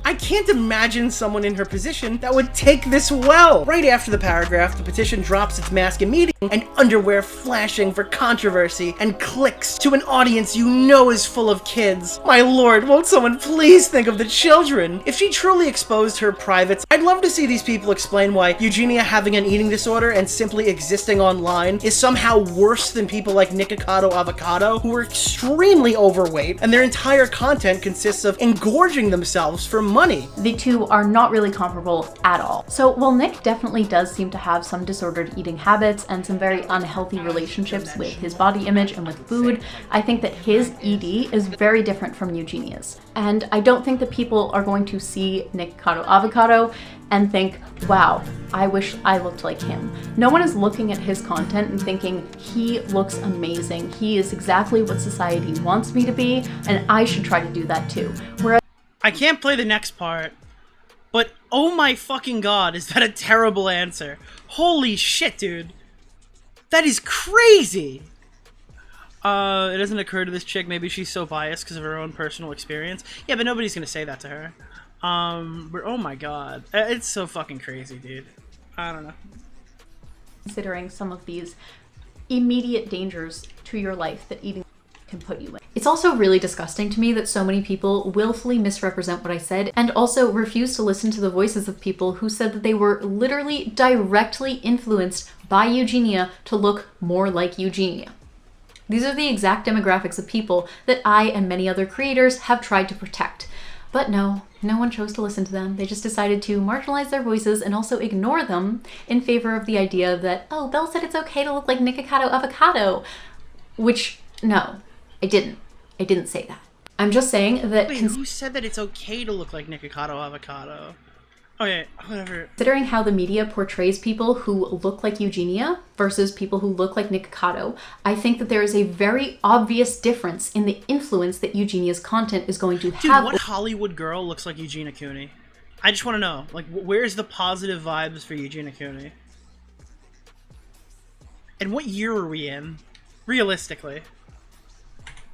I can't imagine someone in her position that would take this well. Right after the paragraph, the petition drops its mask immediately and underwear flashing for controversy and clicks to an audience you know is full of kids. My lord, won't someone please think of the children? If she truly exposed her privates, I'd love to see these people explain why Eugenia having an eating disorder and simply existing online is somehow worse than people like Nikocado Avocado, who are extremely overweight and their entire content consists of engorging themselves for money. The two are not really comparable at all. So while Nick definitely does seem to have some disordered eating habits and some very unhealthy relationships with his body image and with food, I think that his ED is very different from Eugenia's. And I don't think that people are going to see Nikocado Avocado and think, wow, I wish I looked like him. No one is looking at his content and thinking, he looks amazing, he is exactly what society wants me to be, and I should try to do that too. Whereas I can't play the next part, but oh my fucking god, is that a terrible answer. Holy shit, dude. That is crazy! It doesn't occur to this chick, maybe she's so biased because of her own personal experience. Yeah, but nobody's gonna say that to her. But oh my god. It's so fucking crazy, dude. I don't know. Considering some of these immediate dangers to your life that eating can put you in. It's also really disgusting to me that so many people willfully misrepresent what I said and also refuse to listen to the voices of people who said that they were literally directly influenced by Eugenia to look more like Eugenia. These are the exact demographics of people that I and many other creators have tried to protect. But no one chose to listen to them. They just decided to marginalize their voices and also ignore them in favor of the idea that, oh, Belle said it's okay to look like Nikocado Avocado. Which, no, I didn't say that. I'm just saying that... Wait, who said that it's okay to look like Nikocado Avocado? Okay, whatever. Considering how the media portrays people who look like Eugenia versus people who look like Nikocado, I think that there is a very obvious difference in the influence that Eugenia's content is going to have. Dude, what Hollywood girl looks like Eugenia Cooney? I just want to know, like, where's the positive vibes for Eugenia Cooney? And what year are we in? Realistically.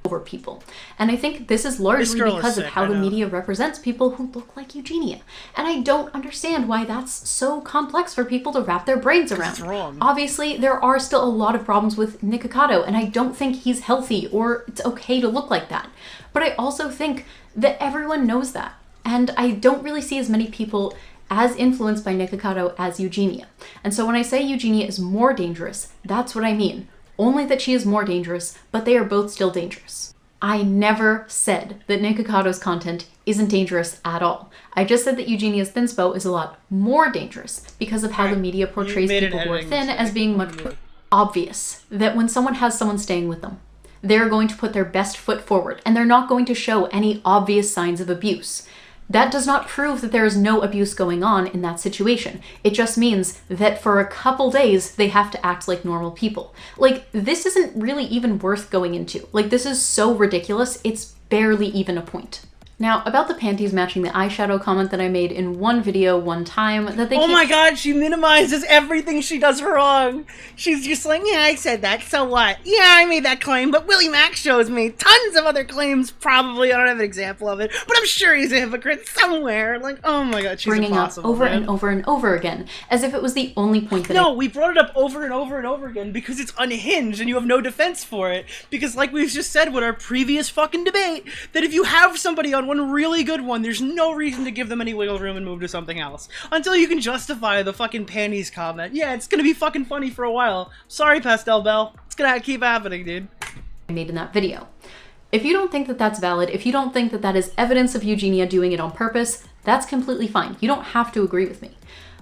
Over people. And I think this is largely because of how the media represents people who look like Eugenia. And I don't understand why that's so complex for people to wrap their brains around. It's wrong. Obviously, there are still a lot of problems with Nikocado, and I don't think he's healthy or it's okay to look like that. But I also think that everyone knows that. And I don't really see as many people as influenced by Nikocado as Eugenia. And so when I say Eugenia is more dangerous, that's what I mean. Only that she is more dangerous, but they are both still dangerous. I never said that Nikocado's content isn't dangerous at all. I just said that Eugenia's thinspo is a lot more dangerous because of how the media portrays people who are thin as being much more obvious that when someone has someone staying with them, they're going to put their best foot forward and they're not going to show any obvious signs of abuse. That does not prove that there is no abuse going on in that situation. It just means that for a couple days, they have to act like normal people. Like, this isn't really even worth going into. Like, this is so ridiculous, it's barely even a point. Now, about the panties matching the eyeshadow comment that I made in one video one time that they Oh my god, she minimizes everything she does wrong. She's just like, yeah, I said that, so what? Yeah, I made that claim, but WillyMacShow's made tons of other claims, probably. I don't have an example of it, but I'm sure he's a hypocrite somewhere. Like, oh my god, she's bringing up impossible, over man. and over and over again, as if it was the only point that No, we brought it up over and over and over again because it's unhinged and you have no defense for it. Because like we've just said with our previous fucking debate, that if you have somebody on one really good one, there's no reason to give them any wiggle room and move to something else. Until you can justify the fucking panties comment. Yeah, it's gonna be fucking funny for a while. Sorry, Pastel Belle. It's gonna keep happening, dude. I made in that video. If you don't think that that's valid, if you don't think that that is evidence of Eugenia doing it on purpose, that's completely fine. You don't have to agree with me.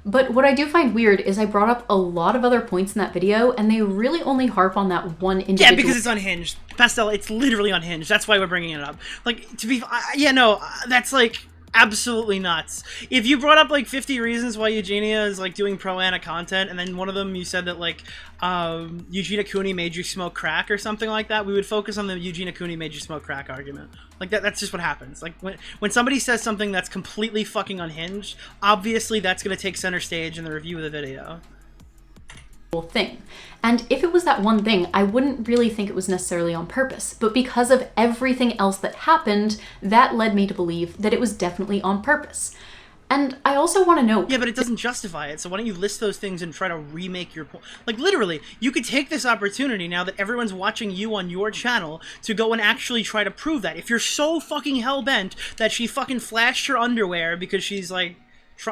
But what I do find weird is I brought up a lot of other points in that video, and they really only harp on that one individual. Yeah, because it's unhinged. Pastel, it's literally unhinged. That's why we're bringing it up. Like, to be... yeah, no, that's, like, absolutely nuts. If you brought up, like, 50 reasons why Eugenia is, like, doing pro-Anna content, and then one of them you said that, like, Eugenia Cooney made you smoke crack or something like that, we would focus on the Eugenia Cooney made you smoke crack argument. Like, that's just what happens. Like, when somebody says something that's completely fucking unhinged, obviously that's going to take center stage in the review of the video. Thing. And if it was that one thing, I wouldn't really think it was necessarily on purpose. But because of everything else that happened, that led me to believe that it was definitely on purpose. And I also want to note... Yeah, but it doesn't justify it, so why don't you list those things and try to remake your point? Like, literally, you could take this opportunity now that everyone's watching you on your channel to go and actually try to prove that. If you're so fucking hell-bent that she fucking flashed her underwear because she's, like,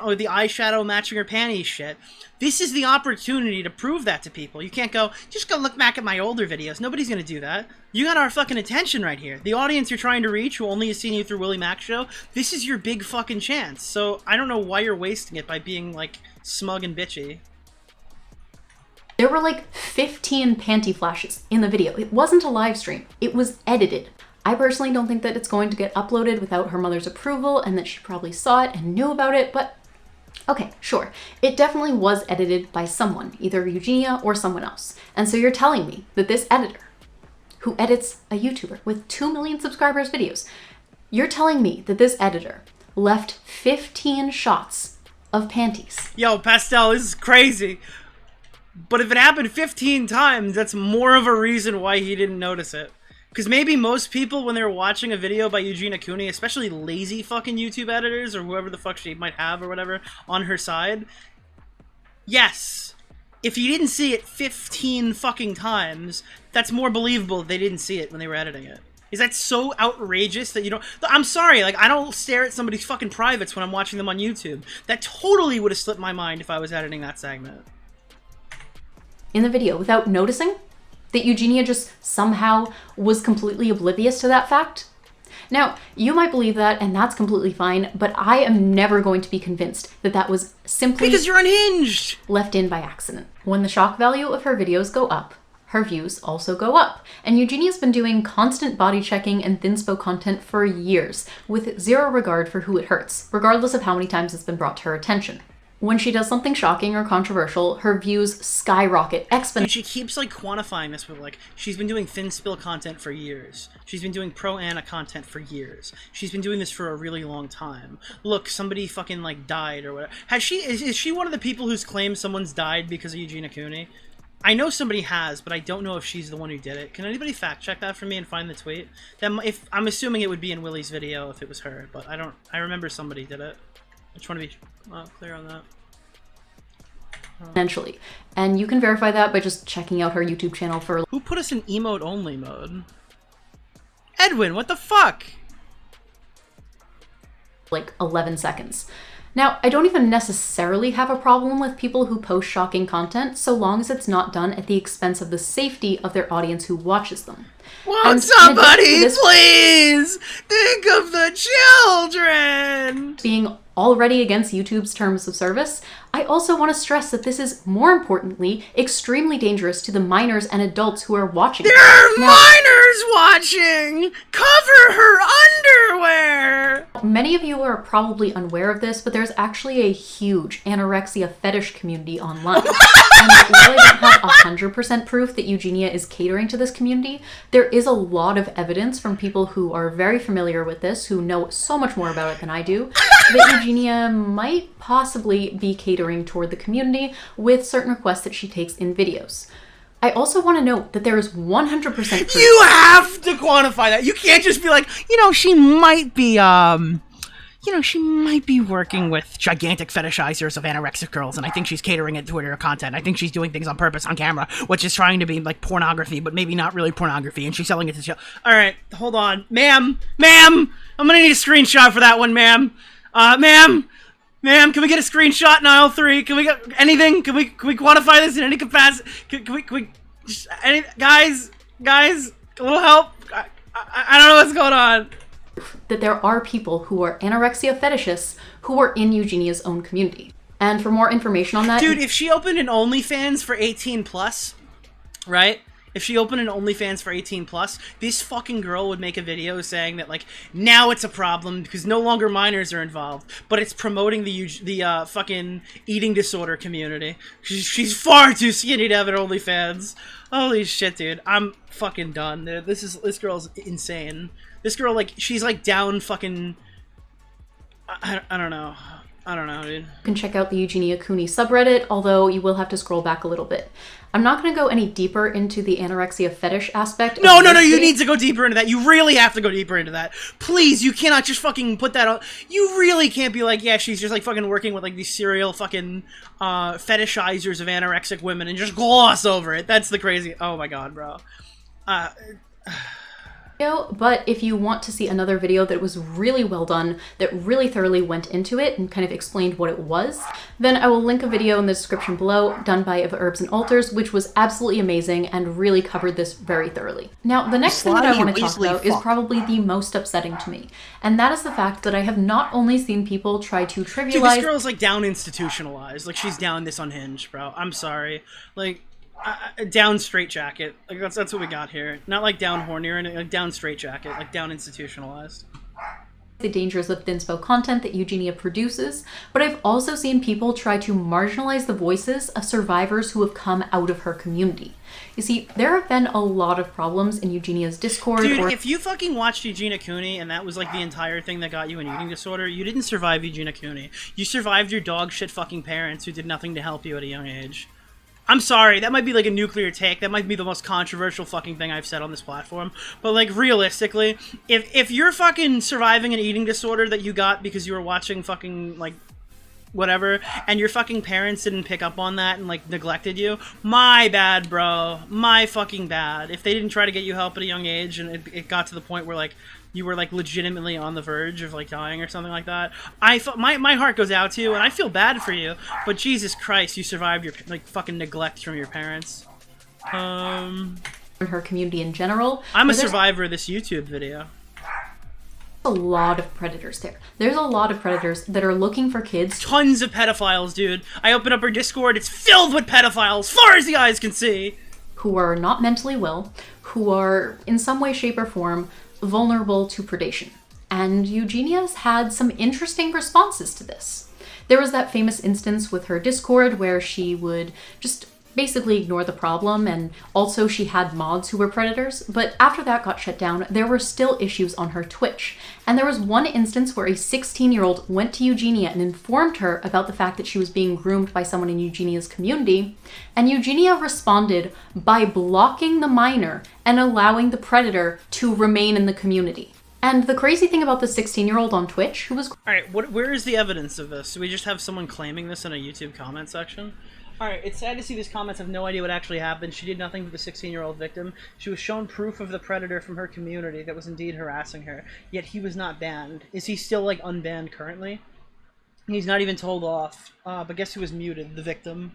with the eyeshadow matching her panties shit, this is the opportunity to prove that to people. You can't go, just go look back at my older videos. Nobody's gonna do that. You got our fucking attention right here. The audience you're trying to reach, who only has seen you through WillyMacShow, this is your big fucking chance. So I don't know why you're wasting it by being, like, smug and bitchy. There were like 15 panty flashes in the video. It wasn't a live stream. It was edited. I personally don't think that it's going to get uploaded without her mother's approval and that she probably saw it and knew about it, but okay, sure. It definitely was edited by someone, either Eugenia or someone else. And so you're telling me that this editor, who edits a YouTuber with 2 million subscribers videos, you're telling me that this editor left 15 shots of panties. Yo, Pastel, this is crazy. But if it happened 15 times, that's more of a reason why he didn't notice it. Because maybe most people, when they're watching a video by Eugenia Cooney, especially lazy fucking YouTube editors or whoever the fuck she might have or whatever on her side, yes, if you didn't see it 15 fucking times, that's more believable that they didn't see it when they were editing it. Is that so outrageous that you don't... I'm sorry, like, I don't stare at somebody's fucking privates when I'm watching them on YouTube. That totally would have slipped my mind if I was editing that segment. In the video, without noticing that Eugenia just somehow was completely oblivious to that fact? Now, you might believe that, and that's completely fine, but I am never going to be convinced that that was simply... Because you're unhinged! ...left in by accident. When the shock value of her videos go up, her views also go up. And Eugenia's been doing constant body checking and thinspo content for years, with zero regard for who it hurts, regardless of how many times it's been brought to her attention. When she does something shocking or controversial, her views skyrocket exponentially. She keeps, like, quantifying this with, like, she's been doing thin spill content for years. She's been doing pro-Anna content for years. She's been doing this for a really long time. Look, somebody fucking, like, died or whatever. Is she one of the people who's claimed someone's died because of Eugenia Cooney? I know somebody has, but I don't know if she's the one who did it. Can anybody fact check that for me and find the tweet? I'm assuming it would be in Willy's video if it was her, but I remember somebody did it. I just want to be clear on that. Exponentially. And you can verify that by just checking out her YouTube channel for... Who put us in emote-only mode? Edwin, what the fuck? ...like 11 seconds. Now, I don't even necessarily have a problem with people who post shocking content, so long as it's not done at the expense of the safety of their audience who watches them. Won't somebody please think of the children? Being already against YouTube's terms of service, I also want to stress that this is, more importantly, extremely dangerous to the minors and adults who are watching. There are minors watching! Cover her underwear! Many of you are probably unaware of this, but there's actually a huge anorexia fetish community online. And while I don't have 100% proof that Eugenia is catering to this community, there is a lot of evidence from people who are very familiar with this, who know so much more about it than I do, that Eugenia might possibly be catering toward the community with certain requests that she takes in videos. I also want to note that there is 100% proof. You have to quantify that. You can't just be like, she might be, she might be working with gigantic fetishizers of anorexic girls, and I think she's catering it toward her content. I think she's doing things on purpose on camera, which is trying to be like pornography, but maybe not really pornography, and she's selling it to show. All right, hold on. Ma'am, I'm gonna need a screenshot for that one, ma'am. Ma'am, can we get a screenshot in aisle 3? Can we get anything? Can we quantify this in any capacity? Can we just, guys, a little help? I don't know what's going on. That there are people who are anorexia fetishists who are in Eugenia's own community. And for more information on that... Dude, if she opened an OnlyFans for 18+, right? If she opened an OnlyFans for 18+, this fucking girl would make a video saying that, like, now it's a problem because no longer minors are involved, but it's promoting the fucking eating disorder community. She's far too skinny to have an OnlyFans. Holy shit, dude. I'm fucking done. This girl's insane. This girl, like, she's, like, down fucking... I don't know. I don't know, dude. You can check out the Eugenia Cooney subreddit, although you will have to scroll back a little bit. I'm not going to go any deeper into the anorexia fetish aspect. No, you need to go deeper into that. You really have to go deeper into that. Please, you cannot just fucking put that on. You really can't be like, yeah, she's just, like, fucking working with, like, these serial fucking fetishizers of anorexic women and just gloss over it. That's the crazy... Oh, my God, bro. But if you want to see another video that was really well done, that really thoroughly went into it and kind of explained what it was, then I will link a video in the description below done by Of Herbs and Altars, which was absolutely amazing and really covered this very thoroughly. Now, the next thing that I want to talk about is probably the most upsetting to me, and that is the fact that I have not only seen people try to trivialize... Dude, this girl's, like, down institutionalized. Like, she's down this unhinged, bro. I'm sorry. Like... down straight jacket, like that's what we got here. Not like down horny or anything, like down straight jacket, like down institutionalized. The dangers of thinspo content that Eugenia produces, but I've also seen people try to marginalize the voices of survivors who have come out of her community. You see, there have been a lot of problems in Eugenia's Discord. Dude, if you fucking watched Eugenia Cooney and that was like the entire thing that got you an eating disorder, you didn't survive Eugenia Cooney. You survived your dog shit fucking parents who did nothing to help you at a young age. I'm sorry, that might be like a nuclear take. That might be the most controversial fucking thing I've said on this platform. But like realistically, if you're fucking surviving an eating disorder that you got because you were watching fucking like whatever, and your fucking parents didn't pick up on that and like neglected you, my bad, bro. My fucking bad. If they didn't try to get you help at a young age and it got to the point where like you were like legitimately on the verge of like dying or something like that, my heart goes out to you and I feel bad for you, but Jesus Christ, you survived your like fucking neglect from your parents. In her community in general. I'm a survivor of this YouTube video. A lot of predators there. There's a lot of predators that are looking for kids. Tons of pedophiles, dude. I open up her Discord, it's filled with pedophiles, far as the eyes can see. Who are not mentally well, who are in some way, shape, or form vulnerable to predation. And Eugenia's had some interesting responses to this. There was that famous instance with her Discord where she would just basically ignore the problem, and also she had mods who were predators, but after that got shut down, there were still issues on her Twitch. And there was one instance where a 16-year-old went to Eugenia and informed her about the fact that she was being groomed by someone in Eugenia's community, and Eugenia responded by blocking the minor and allowing the predator to remain in the community. And the crazy thing about the 16-year-old on Twitch, who was... Alright, where is the evidence of this? Do we just have someone claiming this in a YouTube comment section? Alright, it's sad to see these comments have no idea what actually happened. She did nothing to the 16-year-old victim. She was shown proof of the predator from her community that was indeed harassing her, yet he was not banned. Is he still, like, unbanned currently? He's not even told off. But guess who was muted? The victim.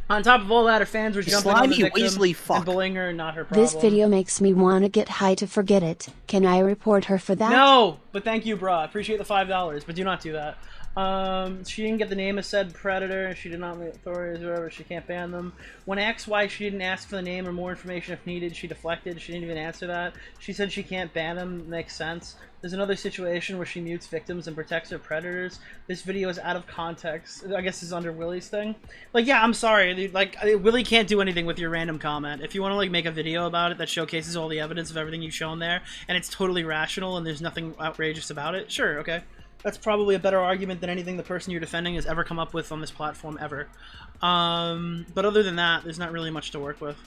On top of all that, her fans were jumping on the victim and bullying her, not her problem. This video makes me want to get high to forget it. Can I report her for that? No! But thank you, brah. Appreciate the $5, but do not do that. She didn't get the name of said predator. She did not meet authorities or whatever. She can't ban them. When asked why she didn't ask for the name or more information if needed, she deflected. She didn't even answer that. She said she can't ban them. Makes sense. There's another situation where she mutes victims and protects her predators. This video is out of context. I guess this is under Willy's thing. Like, yeah, I'm sorry, dude. Like, Willy can't do anything with your random comment. If you want to, like, make a video about it that showcases all the evidence of everything you've shown there, and it's totally rational and there's nothing outrageous about it, sure, okay. That's probably a better argument than anything the person you're defending has ever come up with on this platform ever. But other than that, there's not really much to work with.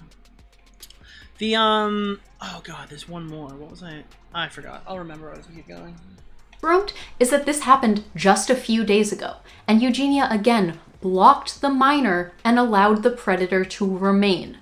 The, oh god, there's one more. What was I forgot. I'll remember as we keep going. Is that this happened just a few days ago, and Eugenia again blocked the minor and allowed the predator to remain.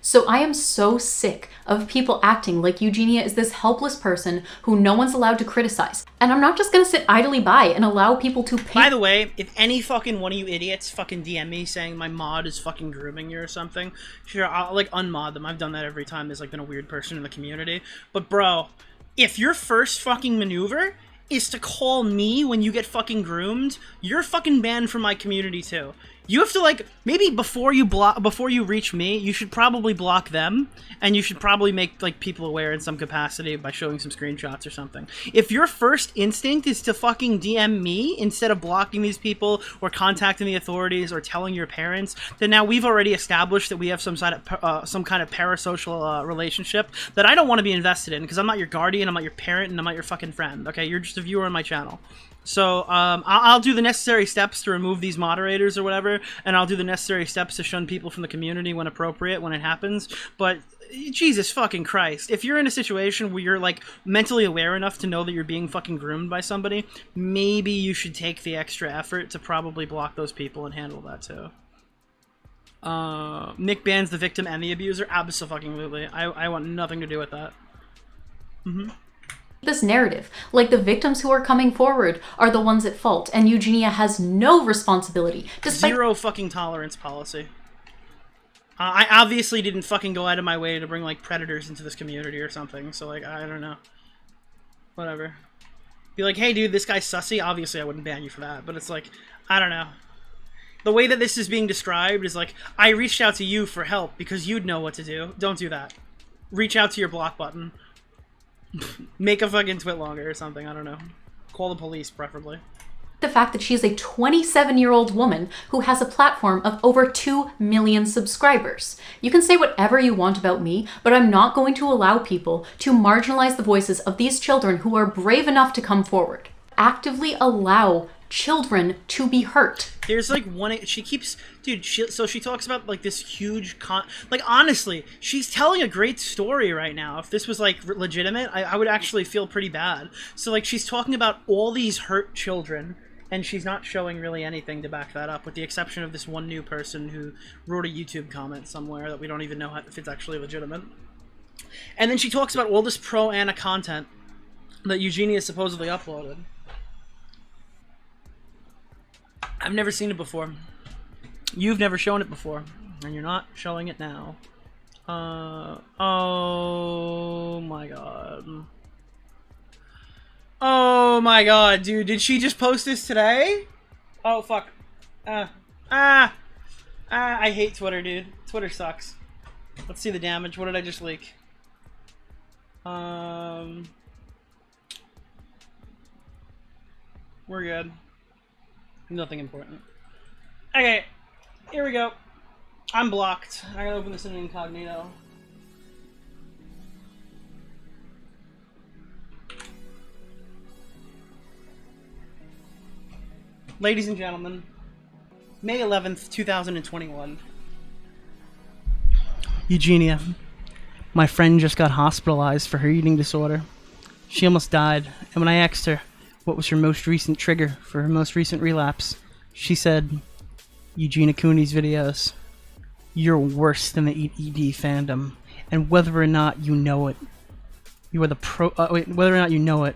So I am so sick of people acting like Eugenia is this helpless person who no one's allowed to criticize. And I'm not just gonna sit idly by and allow people to paint. By the way, if any fucking one of you idiots fucking DM me saying my mod is fucking grooming you or something, sure, I'll like unmod them. I've done that every time there's like been a weird person in the community. But bro, if your first fucking maneuver is to call me when you get fucking groomed, you're fucking banned from my community too. You have to, like, maybe before you reach me, you should probably block them, and you should probably make, like, people aware in some capacity by showing some screenshots or something. If your first instinct is to fucking DM me instead of blocking these people or contacting the authorities or telling your parents, then now we've already established that we have some kind of parasocial relationship that I don't want to be invested in, because I'm not your guardian, I'm not your parent, and I'm not your fucking friend, okay? You're just a viewer on my channel. So, I'll do the necessary steps to remove these moderators or whatever, and I'll do the necessary steps to shun people from the community when appropriate, when it happens, but Jesus fucking Christ. If you're in a situation where you're, like, mentally aware enough to know that you're being fucking groomed by somebody, maybe you should take the extra effort to probably block those people and handle that, too. Nick bans the victim and the abuser? Abso-fucking-lutely. I want nothing to do with that. This narrative, like the victims who are coming forward are the ones at fault, and Eugenia has no responsibility. Zero fucking tolerance policy. I obviously didn't fucking go out of my way to bring, like, predators into this community or something, so, like, I don't know. Whatever. Be like, hey, dude, this guy's sussy. Obviously, I wouldn't ban you for that, but it's like, I don't know. The way that this is being described is like, I reached out to you for help because you'd know what to do. Don't do that. Reach out to your block button. Make a fucking twit longer or something, I don't know. Call the police, preferably. The fact that she's a 27-year-old woman who has a platform of over 2 million subscribers. You can say whatever you want about me, but I'm not going to allow people to marginalize the voices of these children who are brave enough to come forward. Actively allow children to be hurt. There's like one, she keeps, dude, so she talks about like this huge like honestly, she's telling a great story right now. If this was like legitimate, I would actually feel pretty bad. So like she's talking about all these hurt children, and she's not showing really anything to back that up, with the exception of this one new person who wrote a YouTube comment somewhere that we don't even know if it's actually legitimate. And then she talks about all this pro-Anna content that Eugenia supposedly uploaded. I've never seen it before. You've never shown it before, and you're not showing it now. Oh my god. Oh my god, dude. Did she just post this today? Oh, fuck. I hate Twitter, dude. Twitter sucks. Let's see the damage. What did I just leak? We're good. Nothing important. Okay, here we go. I'm blocked. I gotta open this in incognito. Ladies and gentlemen, May 11th, 2021. Eugenia, my friend just got hospitalized for her eating disorder. She almost died, and when I asked her what was her most recent trigger for her most recent relapse, she said, Eugenia Cooney's videos. You're worse than the Eat ED fandom, and whether or not you know it, you are the whether or not you know it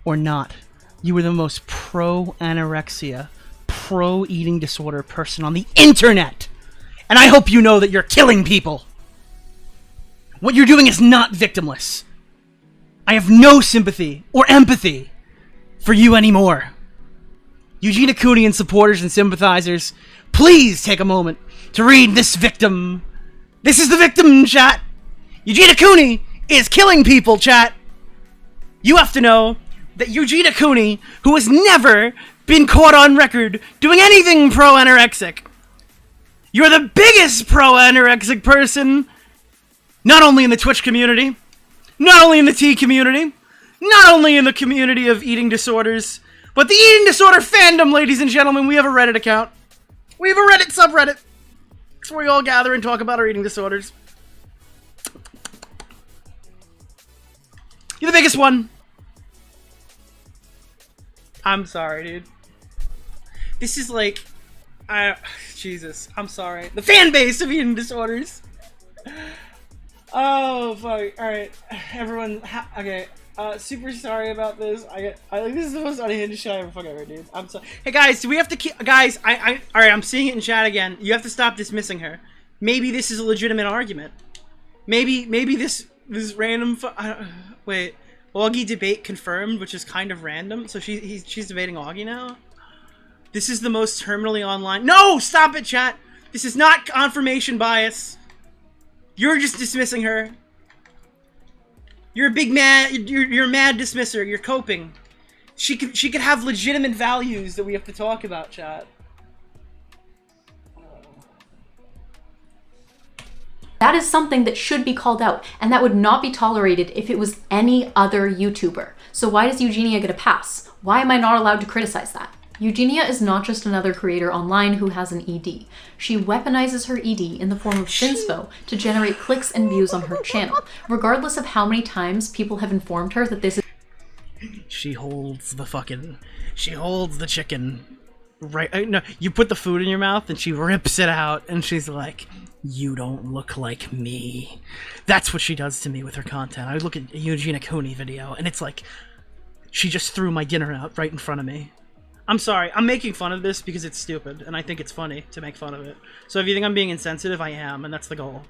or not, you are the most pro-anorexia, pro-eating disorder person on the internet, and I hope you know that you're killing people. What you're doing is not victimless. I have no sympathy or empathy for you anymore. Eugenia Cooney and supporters and sympathizers, please take a moment to read this victim. This is the victim, chat. Eugenia Cooney is killing people, chat. You have to know that Eugenia Cooney, who has never been caught on record doing anything pro-anorexic, you're the biggest pro-anorexic person, not only in the Twitch community, not only in the T community, not only in the community of eating disorders, but the eating disorder fandom, ladies and gentlemen. We have a Reddit account. We have a Reddit subreddit. It's where we all gather and talk about our eating disorders. You're the biggest one. I'm sorry, dude. This is like... Jesus, I'm sorry. The fan base of eating disorders. Oh, fuck. Alright. Everyone... Okay. Super sorry about this. I like this is the most unhinged shit I ever fucking ever, dude. I'm sorry. Hey guys, do we have to keep? Guys, alright. I'm seeing it in chat again. You have to stop dismissing her. Maybe this is a legitimate argument. Maybe this random. Wait, Augie debate confirmed, which is kind of random. So she's debating Augie now. This is the most terminally online. No, stop it, chat. This is not confirmation bias. You're just dismissing her. You're a big mad. You're a mad dismisser. You're coping. She could have legitimate values that we have to talk about, chat. That is something that should be called out, and that would not be tolerated if it was any other YouTuber. So why does Eugenia get a pass? Why am I not allowed to criticize that? Eugenia is not just another creator online who has an ED. She weaponizes her ED in the form of Shinspo to generate clicks and views on her channel, regardless of how many times people have informed her that this is... She holds the chicken. Right, no, you put the food in your mouth and she rips it out and she's like, you don't look like me. That's what she does to me with her content. I look at a Eugenia Cooney video and it's like, she just threw my dinner out right in front of me. I'm sorry, I'm making fun of this because it's stupid, and I think it's funny to make fun of it. So if you think I'm being insensitive, I am, and that's the goal.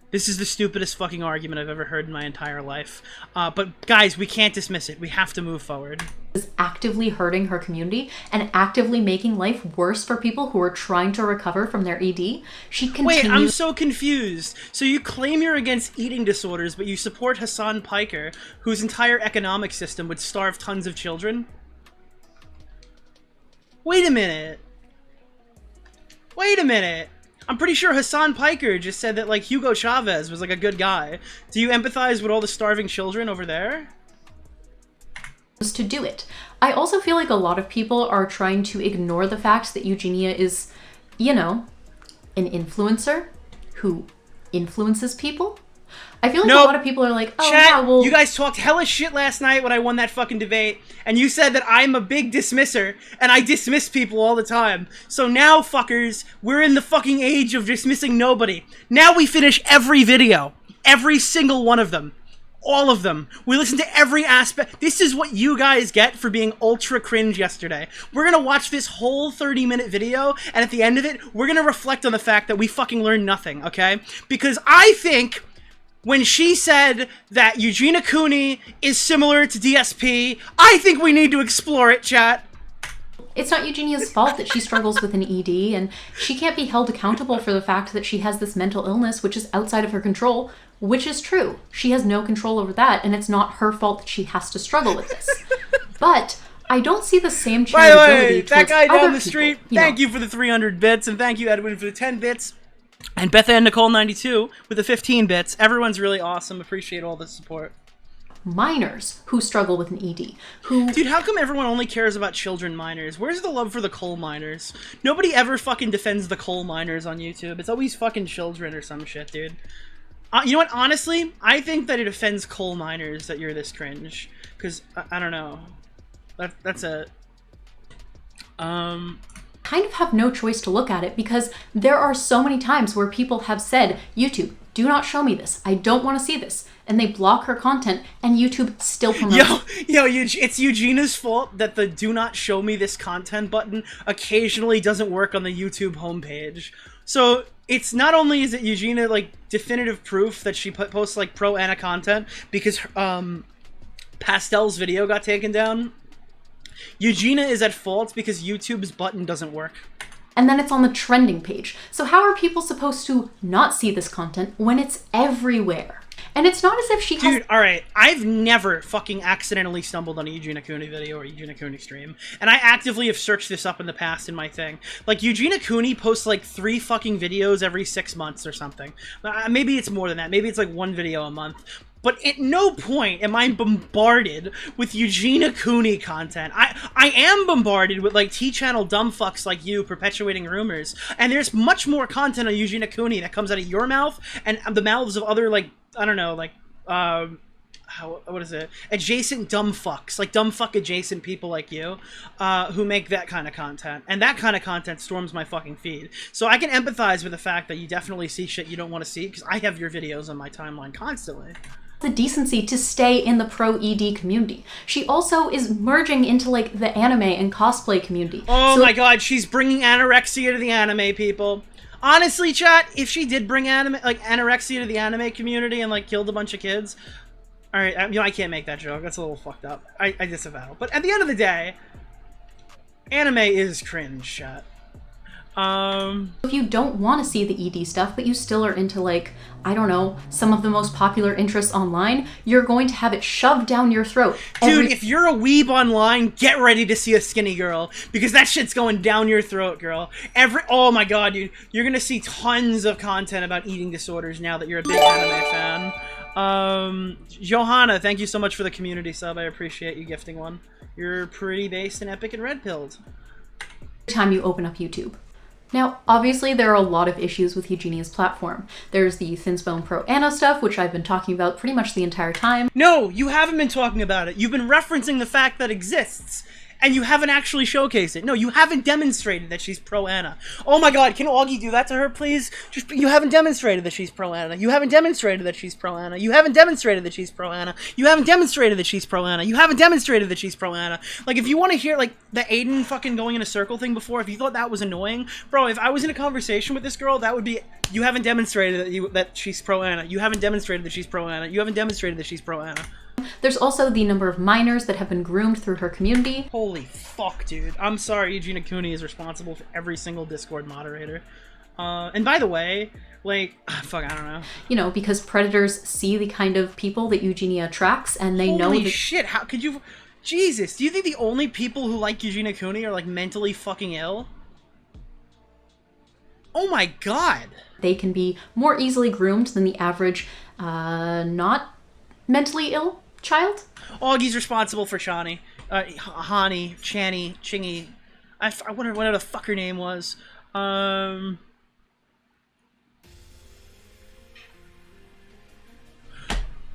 This is the stupidest fucking argument I've ever heard in my entire life. But guys, we can't dismiss it. We have to move forward. Is actively hurting her community and actively making life worse for people who are trying to recover from their ED. She continues... Wait, I'm so confused. So you claim you're against eating disorders, but you support Hassan Piker, whose entire economic system would starve tons of children? Wait a minute. Wait a minute. I'm pretty sure Hassan Piker just said that, like, Hugo Chavez was, like, a good guy. Do you empathize with all the starving children over there? To do it. I also feel like a lot of people are trying to ignore the fact that Eugenia is, you know, an influencer who influences people. I feel like a lot of people are like, oh, Chat, yeah, well... You guys talked hella shit last night when I won that fucking debate, and you said that I'm a big dismisser, and I dismiss people all the time. So now, fuckers, we're in the fucking age of dismissing nobody. Now we finish every video. Every single one of them. All of them. We listen to every aspect. This is what you guys get for being ultra cringe yesterday. We're gonna watch this whole 30-minute video, and at the end of it, we're gonna reflect on the fact that we fucking learned nothing, okay? Because I think... when she said that Eugenia Cooney is similar to DSP, I think we need to explore it, chat. It's not Eugenia's fault that she struggles with an ED, and she can't be held accountable for the fact that she has this mental illness which is outside of her control, which is true. She has no control over that, and it's not her fault that she has to struggle with this. But I don't see the same charitability By the way, that towards guy other down the people, street, you thank know. you for the 300 bits, and thank you, Edwin, for the 10 bits. And Beth Ann Nicole 92 with the 15 bits. Everyone's really awesome. Appreciate all the support. Minors who struggle with an ED, who... Dude, how come everyone only cares about children minors? Where's the love for the coal miners? Nobody ever fucking defends the coal miners on YouTube. It's always fucking children or some shit, dude. You know what? Honestly, I think that it offends coal miners that you're this cringe. Because, I don't know. That's a... kind of have no choice to look at it because there are so many times where people have said, YouTube, do not show me this. I don't want to see this. And they block her content and YouTube still promotes it. Yo, it's Eugena's fault that the do not show me this content button occasionally doesn't work on the YouTube homepage. So it's not only is it Eugenia, like, definitive proof that she posts, like, pro-Anna content because Pastel's video got taken down. Eugenia is at fault because YouTube's button doesn't work. And then it's on the trending page. So how are people supposed to not see this content when it's everywhere? And it's not as if she has... Dude, alright, I've never fucking accidentally stumbled on a Eugenia Cooney video or Eugenia Cooney stream. And I actively have searched this up in the past in my thing. Like, Eugenia Cooney posts like 3 fucking videos every 6 months or something. Maybe it's more than that. Maybe it's like 1 video a month. But at no point am I bombarded with Eugenia Cooney content. I am bombarded with, like, T-channel dumbfucks like you perpetuating rumors. And there's much more content on Eugenia Cooney that comes out of your mouth and the mouths of other, like, I don't know, like, what is it? Adjacent dumbfucks. Like, dumbfuck adjacent people like you who make that kind of content. And that kind of content storms my fucking feed. So I can empathize with the fact that you definitely see shit you don't want to see because I have your videos on my timeline constantly. The decency to stay in the pro ED community. She also is merging into like the anime and cosplay community. Oh my god, she's bringing anorexia to the anime people. Honestly, chat, if she did bring anorexia to the anime community and like killed a bunch of kids, all right, you know, I can't make that joke. That's a little fucked up. I disavow. But at the end of the day, anime is cringe, chat. If you don't want to see the ED stuff, but you still are into, like, I don't know, some of the most popular interests online, you're going to have it shoved down your throat. Dude, if you're a weeb online, get ready to see a skinny girl, because that shit's going down your throat, girl. Oh my god, dude, you're gonna see tons of content about eating disorders now that you're a big anime fan. Johanna, thank you so much for the community sub. I appreciate you gifting one. You're pretty based and epic and red-pilled. Every time you open up YouTube. Now, obviously, there are a lot of issues with Eugenia's platform. There's the Thinsbone Pro Anna stuff, which I've been talking about pretty much the entire time. No, you haven't been talking about it. You've been referencing the fact that it exists. And you haven't actually showcased it. No, you haven't demonstrated that she's pro-Anna. Oh my god, can Augie do that to her, please? You haven't demonstrated that she's pro-Anna. You haven't demonstrated that she's pro-Anna. You haven't demonstrated that she's pro-Anna. You haven't demonstrated that she's pro-Anna. You haven't demonstrated that she's pro-Anna. Like, if you want to hear, like, the Aiden fucking going in a circle thing before, if you thought that was annoying, bro, if I was in a conversation with this girl, that would be, you haven't demonstrated that she's pro-Anna. You haven't demonstrated that she's pro-Anna. You haven't demonstrated that she's pro-Anna. There's also the number of minors that have been groomed through her community. Holy fuck, dude. I'm sorry Eugenia Cooney is responsible for every single Discord moderator. And by the way, like, fuck, I don't know. You know, because predators see the kind of people that Eugenia attracts, and they know that... Holy shit, how could you... Jesus, do you think the only people who like Eugenia Cooney are, like, mentally fucking ill? Oh my god. They can be more easily groomed than the average, not mentally ill child. Augie's responsible for Chani. Hani, Channy, Chingy. I wonder what the fuck her name was.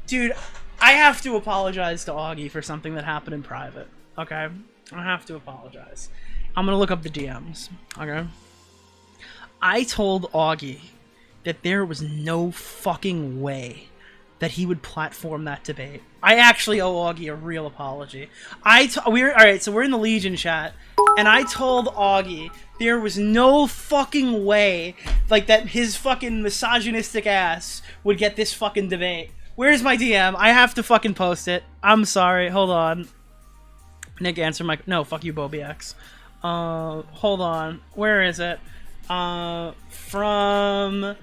Dude, I have to apologize to Augie for something that happened in private. Okay? I have to apologize. I'm gonna look up the DMs. Okay? I told Augie that there was no fucking way that he would platform that debate. I actually owe Augie a real apology. Alright, so we're in the Legion chat, and I told Augie there was no fucking way, like, that his fucking misogynistic ass would get this fucking debate. Where's my DM? I have to fucking post it. I'm sorry, hold on. Nick, answer my... No, fuck you, BobiX. Hold on. Where is it? From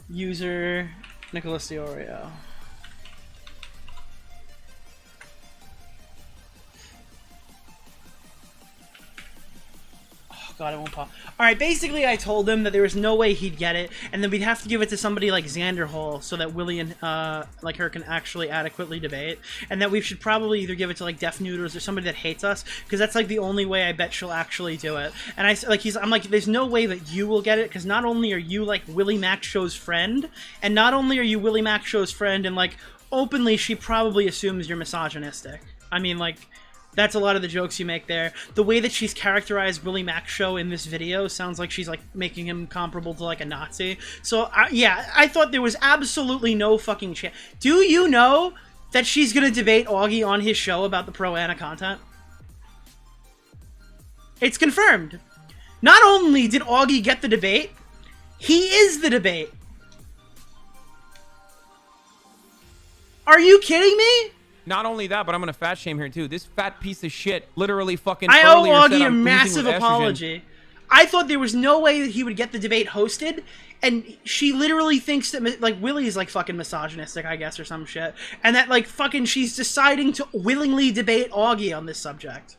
user Nicholas DeOrio. God, it won't pop. Alright, basically I told him that there was no way he'd get it, and then we'd have to give it to somebody like Xander Hall so that Willie and, like her can actually adequately debate, and that we should probably either give it to, like, Def Noodles or somebody that hates us, because that's, like, the only way I bet she'll actually do it. And I'm like, there's no way that you will get it, because not only are you, like, WillyMacShow's friend, and not only are you WillyMacShow's friend, and, like, openly she probably assumes you're misogynistic. I mean, like... That's a lot of the jokes you make there. The way that she's characterized WillyMacShow in this video sounds like she's, like, making him comparable to, like, a Nazi. So, yeah, I thought there was absolutely no fucking chance. Do you know that she's gonna debate Augie on his show about the pro-Anna content? It's confirmed. Not only did Augie get the debate, he is the debate. Are you kidding me? Not only that, but I'm gonna fat shame here too. This fat piece of shit literally fucking. I owe earlier said Augie a I'm oozing massive with estrogen. apology. I thought there was no way that he would get the debate hosted, and she literally thinks that, like, Willy is, like, fucking misogynistic, I guess, or some shit. And that, like, fucking she's deciding to willingly debate Augie on this subject.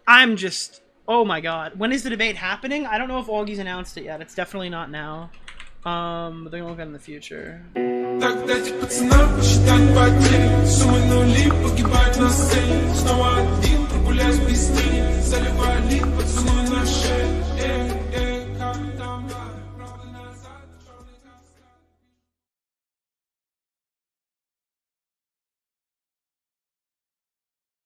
I'm just... Oh my god. When is the debate happening? I don't know if Augie's announced it yet. It's definitely not now. But they're gonna look at it in the future. Так дайте пацанам посчитать потери. Суммы нули, погибать на сцене. Снова один.